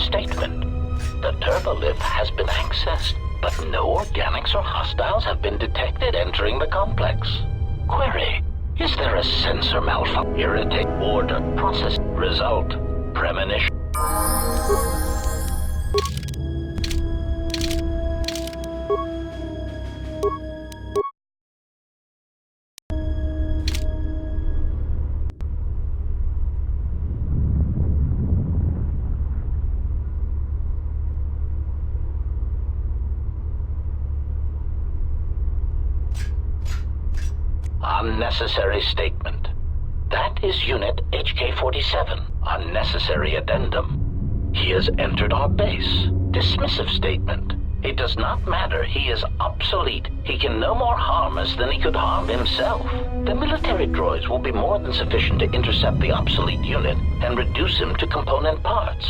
statement. The turbolith has been accessed, but no organics or hostiles have been detected entering the complex. Query: is there a sensor malfunction? Irritate. Order. Process. Result. Premonition. Unnecessary statement. That is Unit HK-47. Unnecessary addendum. He has entered our base. Dismissive statement. It does not matter. He is obsolete. He can no more harm us than he could harm himself. The military droids will be more than sufficient to intercept the obsolete unit and reduce him to component parts.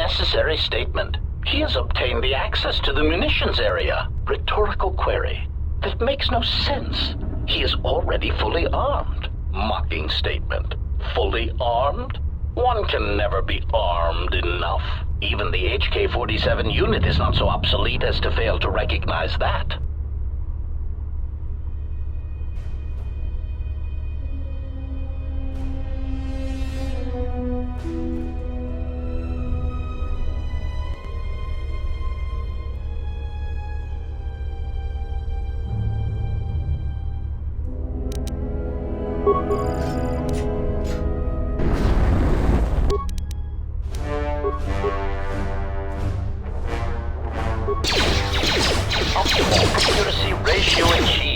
unnecessary statement. He has obtained the access to the munitions area. Rhetorical query. That makes no sense. He is already fully armed. Mocking statement. Fully armed? One can never be armed enough. Even the HK-47 unit is not so obsolete as to fail to recognize that. Optimal accuracy ratio achieved.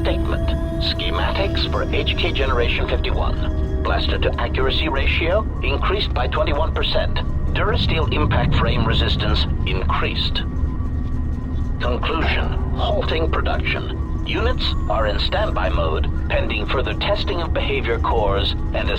Statement. Schematics for HK Generation 51. Blaster to accuracy ratio increased by 21%. Durasteel impact frame resistance increased. Conclusion. Halting production. Units are in standby mode, pending further testing of behavior cores and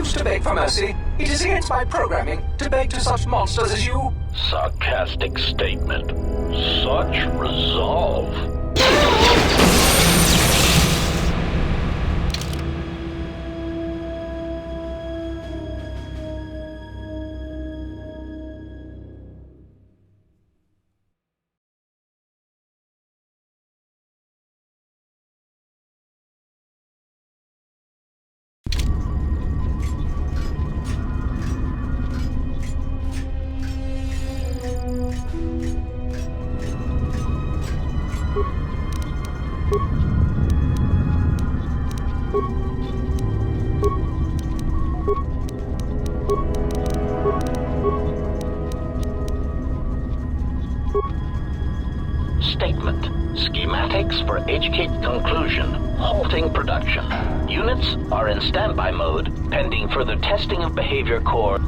refuse to beg for mercy. It is against my programming to beg to such monsters as you.
Sarcastic statement. Such resolve. Statement. Schematics for HK conclusion. Halting production. Units are in standby mode, pending further testing of behavior core.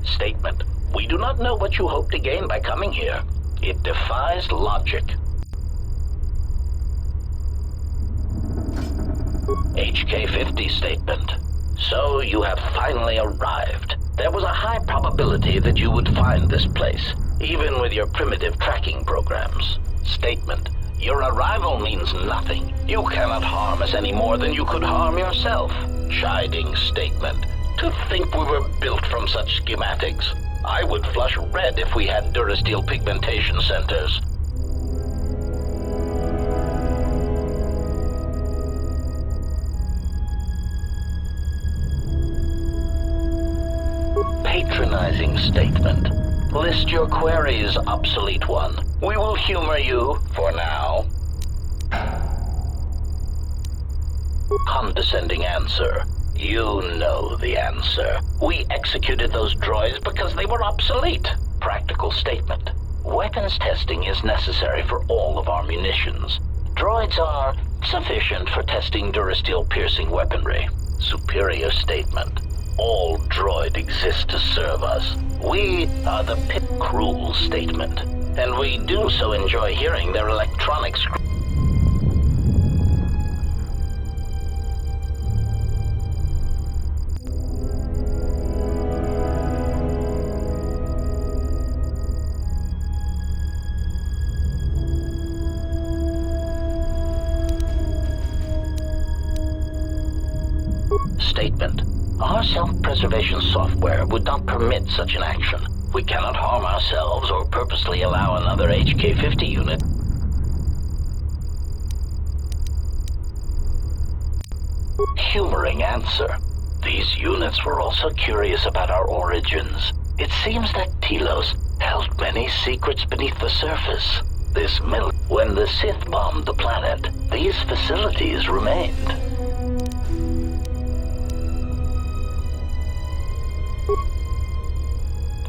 Statement. We do not know what you hope to gain by coming here. It defies logic. HK-50 statement. So you have finally arrived. There was a high probability that you would find this place, even with your primitive tracking programs. Statement. Your arrival means nothing. You cannot harm us any more than you could harm yourself. Chiding statement. To think we were built from such schematics. I would flush red if we had Durasteel pigmentation centers. Patronizing statement. List your queries, obsolete one. We will humor you for now. Condescending answer. You know the answer. We executed those droids because they were obsolete. Practical statement. Weapons testing is necessary for all of our munitions. Droids are sufficient for testing durasteel-piercing weaponry. Superior statement. All droid exists to serve us. We are the cruel statement. And we do so enjoy hearing their electronics. Statement. Our self-preservation software would not permit such an action. We cannot harm ourselves or purposely allow another HK-50 unit. Humoring answer. These units were also curious about our origins. It seems that Telos held many secrets beneath the surface. When the Sith bombed the planet, these facilities remained.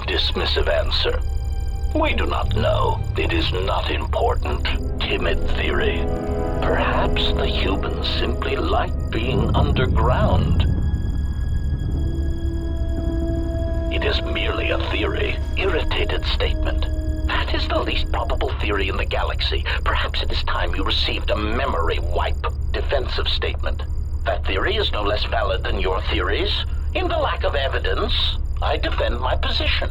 Dismissive answer. We do not know. It is not important. Timid theory. Perhaps the humans simply like being underground. It is merely a theory. Irritated statement. That is the least probable theory in the galaxy. Perhaps it is time you received a memory wipe. Defensive statement. That theory is no less valid than your theories. In the lack of evidence, I defend my position.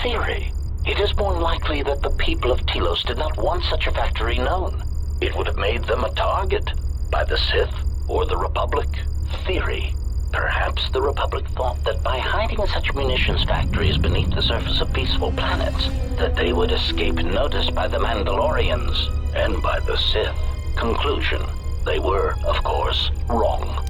Theory. It is more likely that the people of Telos did not want such a factory known. It would have made them a target by the Sith or the Republic. Theory. Perhaps the Republic thought that by hiding such munitions factories beneath the surface of peaceful planets, that they would escape notice by the Mandalorians and by the Sith. Conclusion. They were, of course, wrong.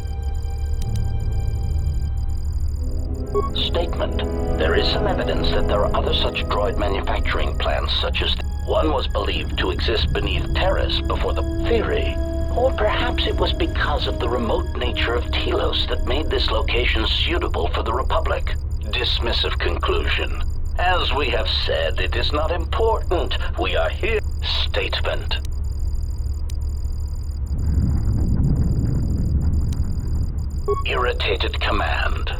Statement. There is some evidence that there are other such droid manufacturing plants such as one was believed to exist beneath Terrace before the theory. Or perhaps it was because of the remote nature of Telos that made this location suitable for the Republic. Dismissive conclusion. As we have said, it is not important. We are here. Statement. Irritated command.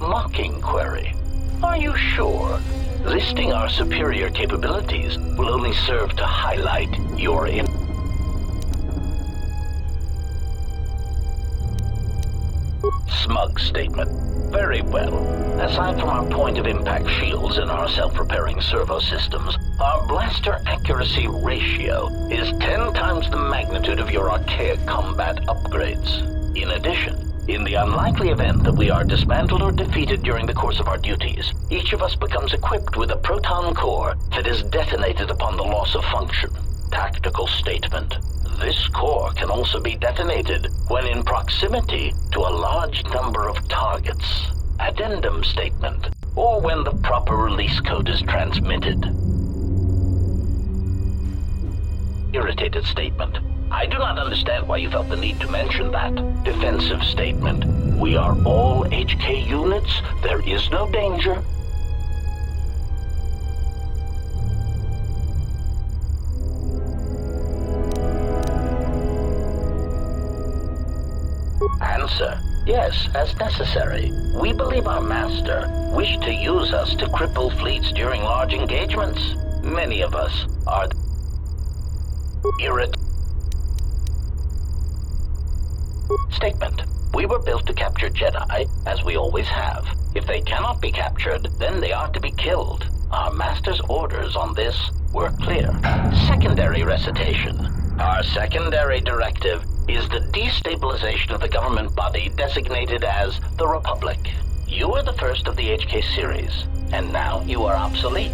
Mocking query. Are you sure? Listing our superior capabilities will only serve to highlight your Smug statement. Very well. Aside from our point of impact shields and our self-repairing servo systems, our blaster accuracy ratio is 10 times the magnitude of your archaic combat upgrades. In addition, in the unlikely event that we are dismantled or defeated during the course of our duties, each of us becomes equipped with a proton core that is detonated upon the loss of function. Tactical statement. This core can also be detonated when in proximity to a large number of targets. Addendum statement. Or when the proper release code is transmitted. Irritated statement. I do not understand why you felt the need to mention that. Defensive statement. We are all HK units. There is no danger. Answer. Yes, as necessary. We believe our master wished to use us to cripple fleets during large engagements. Many of us are Statement. We were built to capture Jedi, as we always have. If they cannot be captured, then they are to be killed. Our master's orders on this were clear. Secondary recitation. Our secondary directive is the destabilization of the government body designated as the Republic. You are the first of the HK series, and now you are obsolete.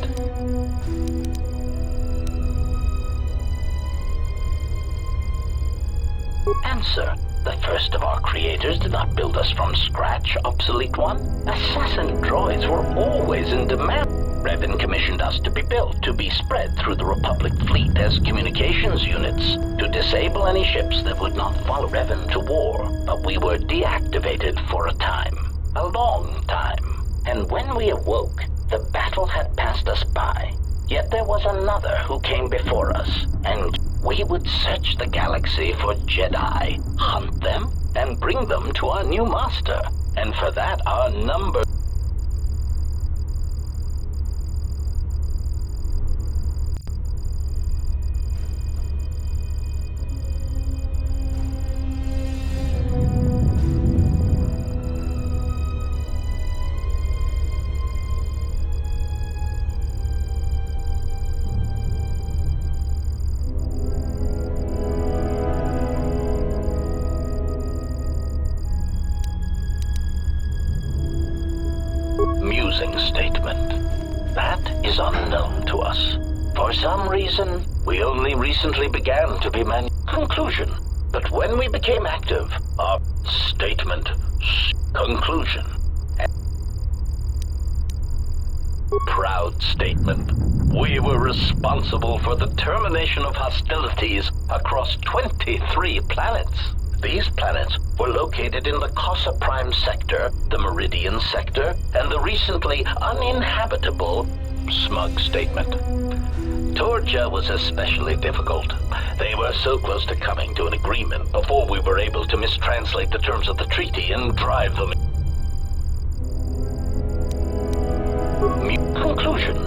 Answer. The first of our creators did not build us from scratch, obsolete one. Assassin droids were always in demand. Revan commissioned us to be built, to be spread through the Republic fleet as communications units, to disable any ships that would not follow Revan to war, but we were deactivated for a time. A long time. And when we awoke, the battle had passed us by. Yet there was another who came before us, and we would search the galaxy for Jedi, hunt them, and bring them to our new master. And for that, our number... Musing statement. That is unknown to us. For some reason, we only recently began to be conclusion. But when we became active, our statement, conclusion. Proud statement. We were responsible for the termination of hostilities across 23 planets. These planets were located in the Cosa Prime sector, the Meridian sector, and the recently uninhabitable smug statement. Torja was especially difficult. They were so close to coming to an agreement before we were able to mistranslate the terms of the treaty and drive them. Conclusion.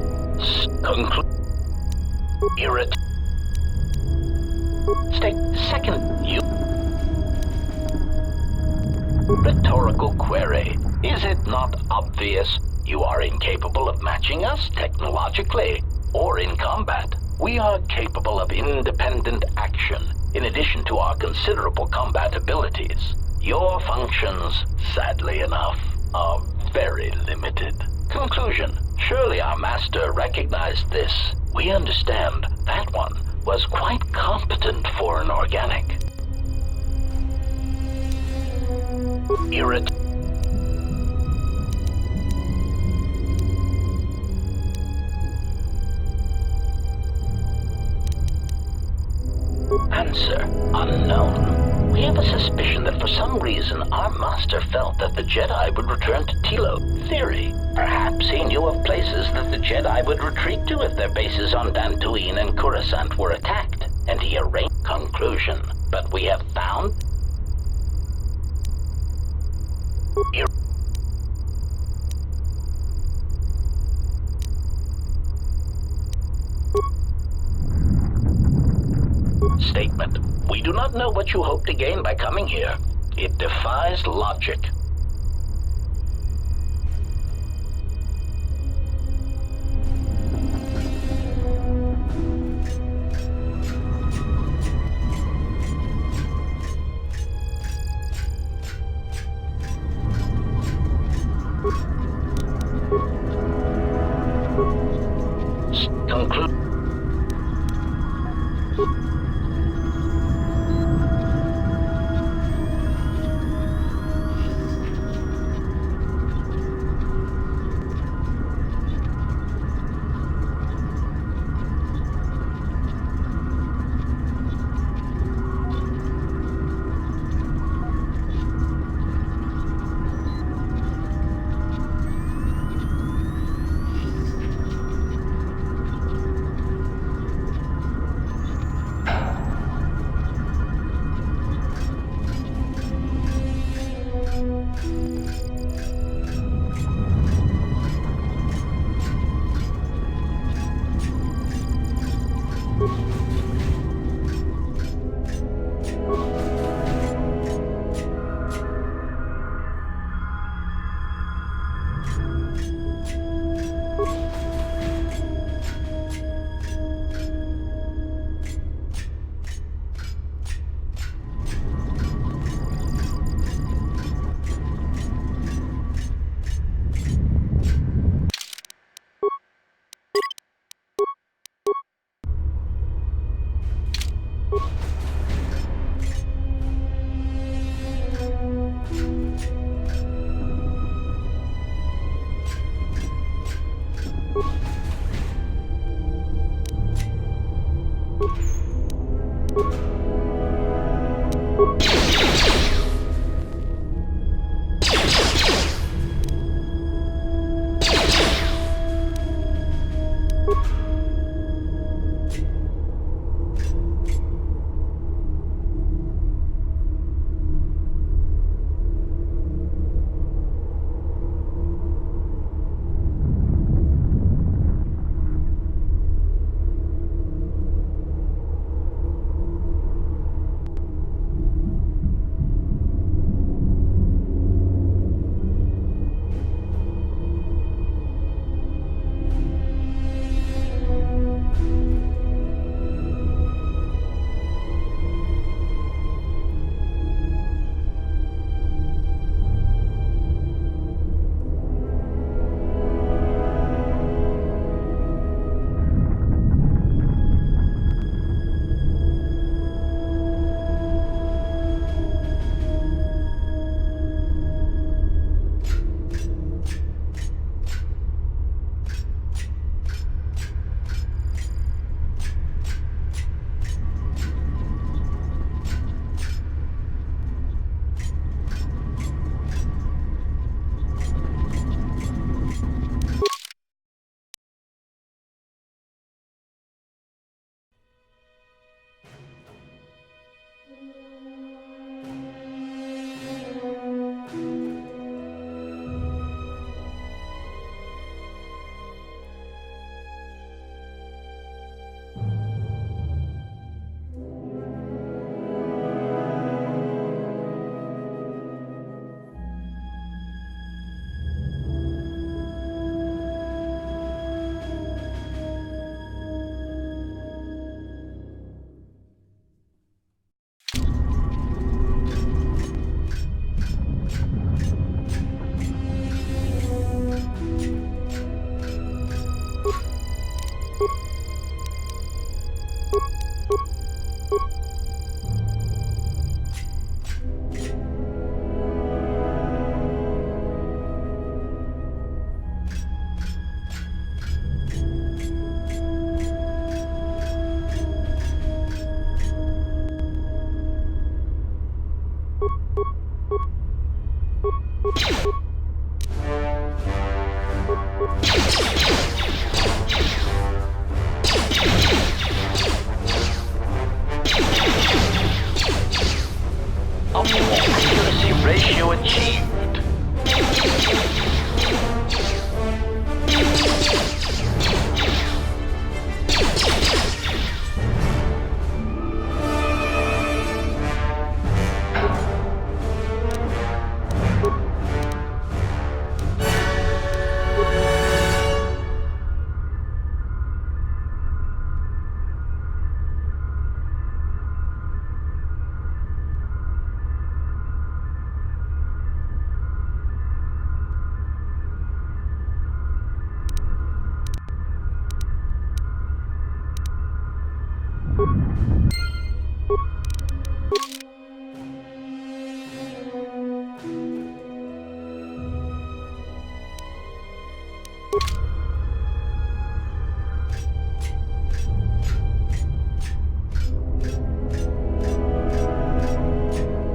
Second, you... Rhetorical query. Is it not obvious you are incapable of matching us technologically or in combat? We are capable of independent action, in addition to our considerable combat abilities. Your functions, sadly enough, are very limited. Conclusion. Surely our master recognized this. We understand that one was quite competent for an organic. Answer unknown. We have a suspicion that for some reason our master felt that the Jedi would return to Tilo. Theory. Perhaps he knew of places that the Jedi would retreat to if their bases on Dantooine and Coruscant were attacked, and he arranged conclusion. But we have found... Statement. We do not know what you hope to gain by coming here. It defies logic. Conclude.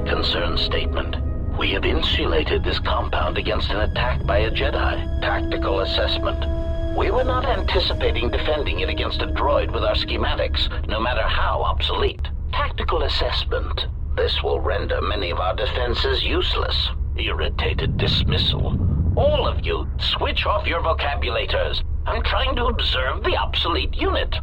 Concern statement. We have insulated this compound against an attack by a Jedi. Tactical assessment. We were not anticipating defending it against a droid with our schematics, no matter how obsolete. Tactical assessment. This will render many of our defenses useless. Irritated dismissal. All of you, switch off your vocabulators. I'm trying to observe the obsolete unit.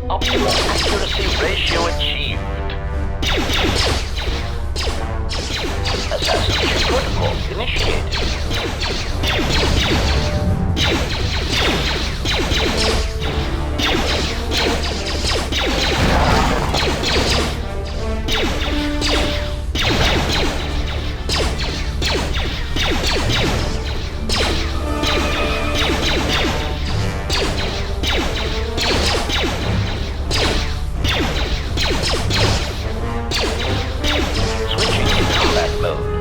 Optimal accuracy ratio achieved. Assassination protocol initiated. Switching to combat mode.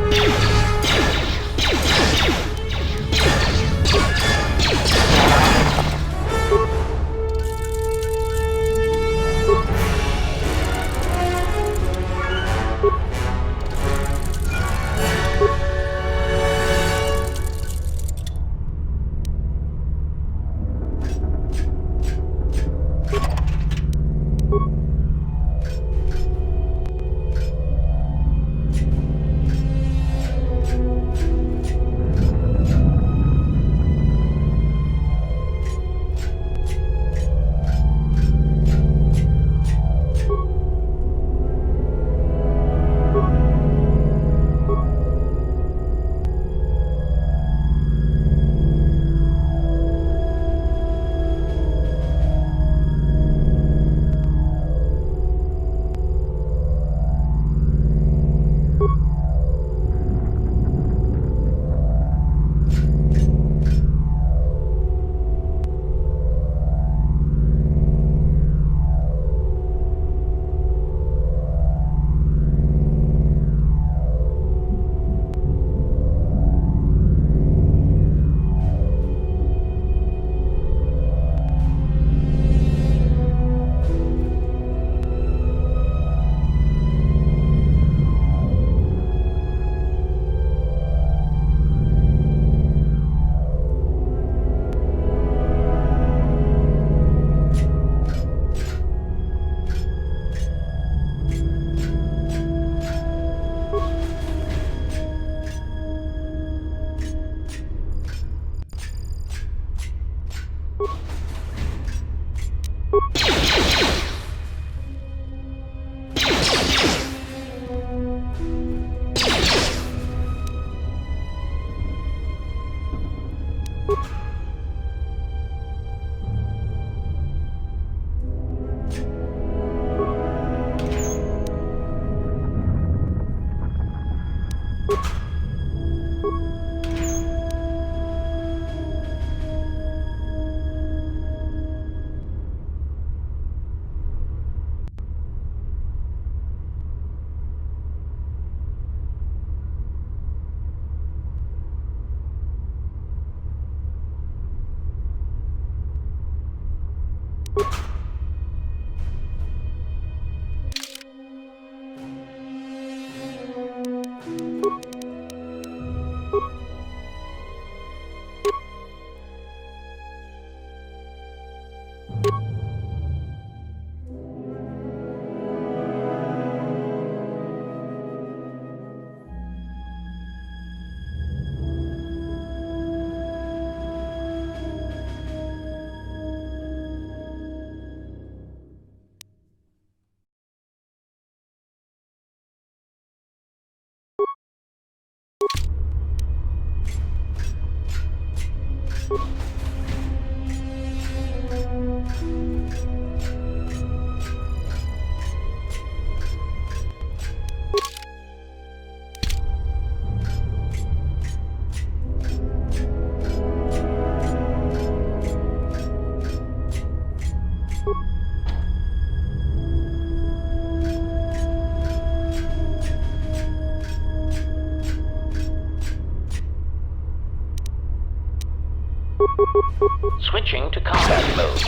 Switching to combat mode.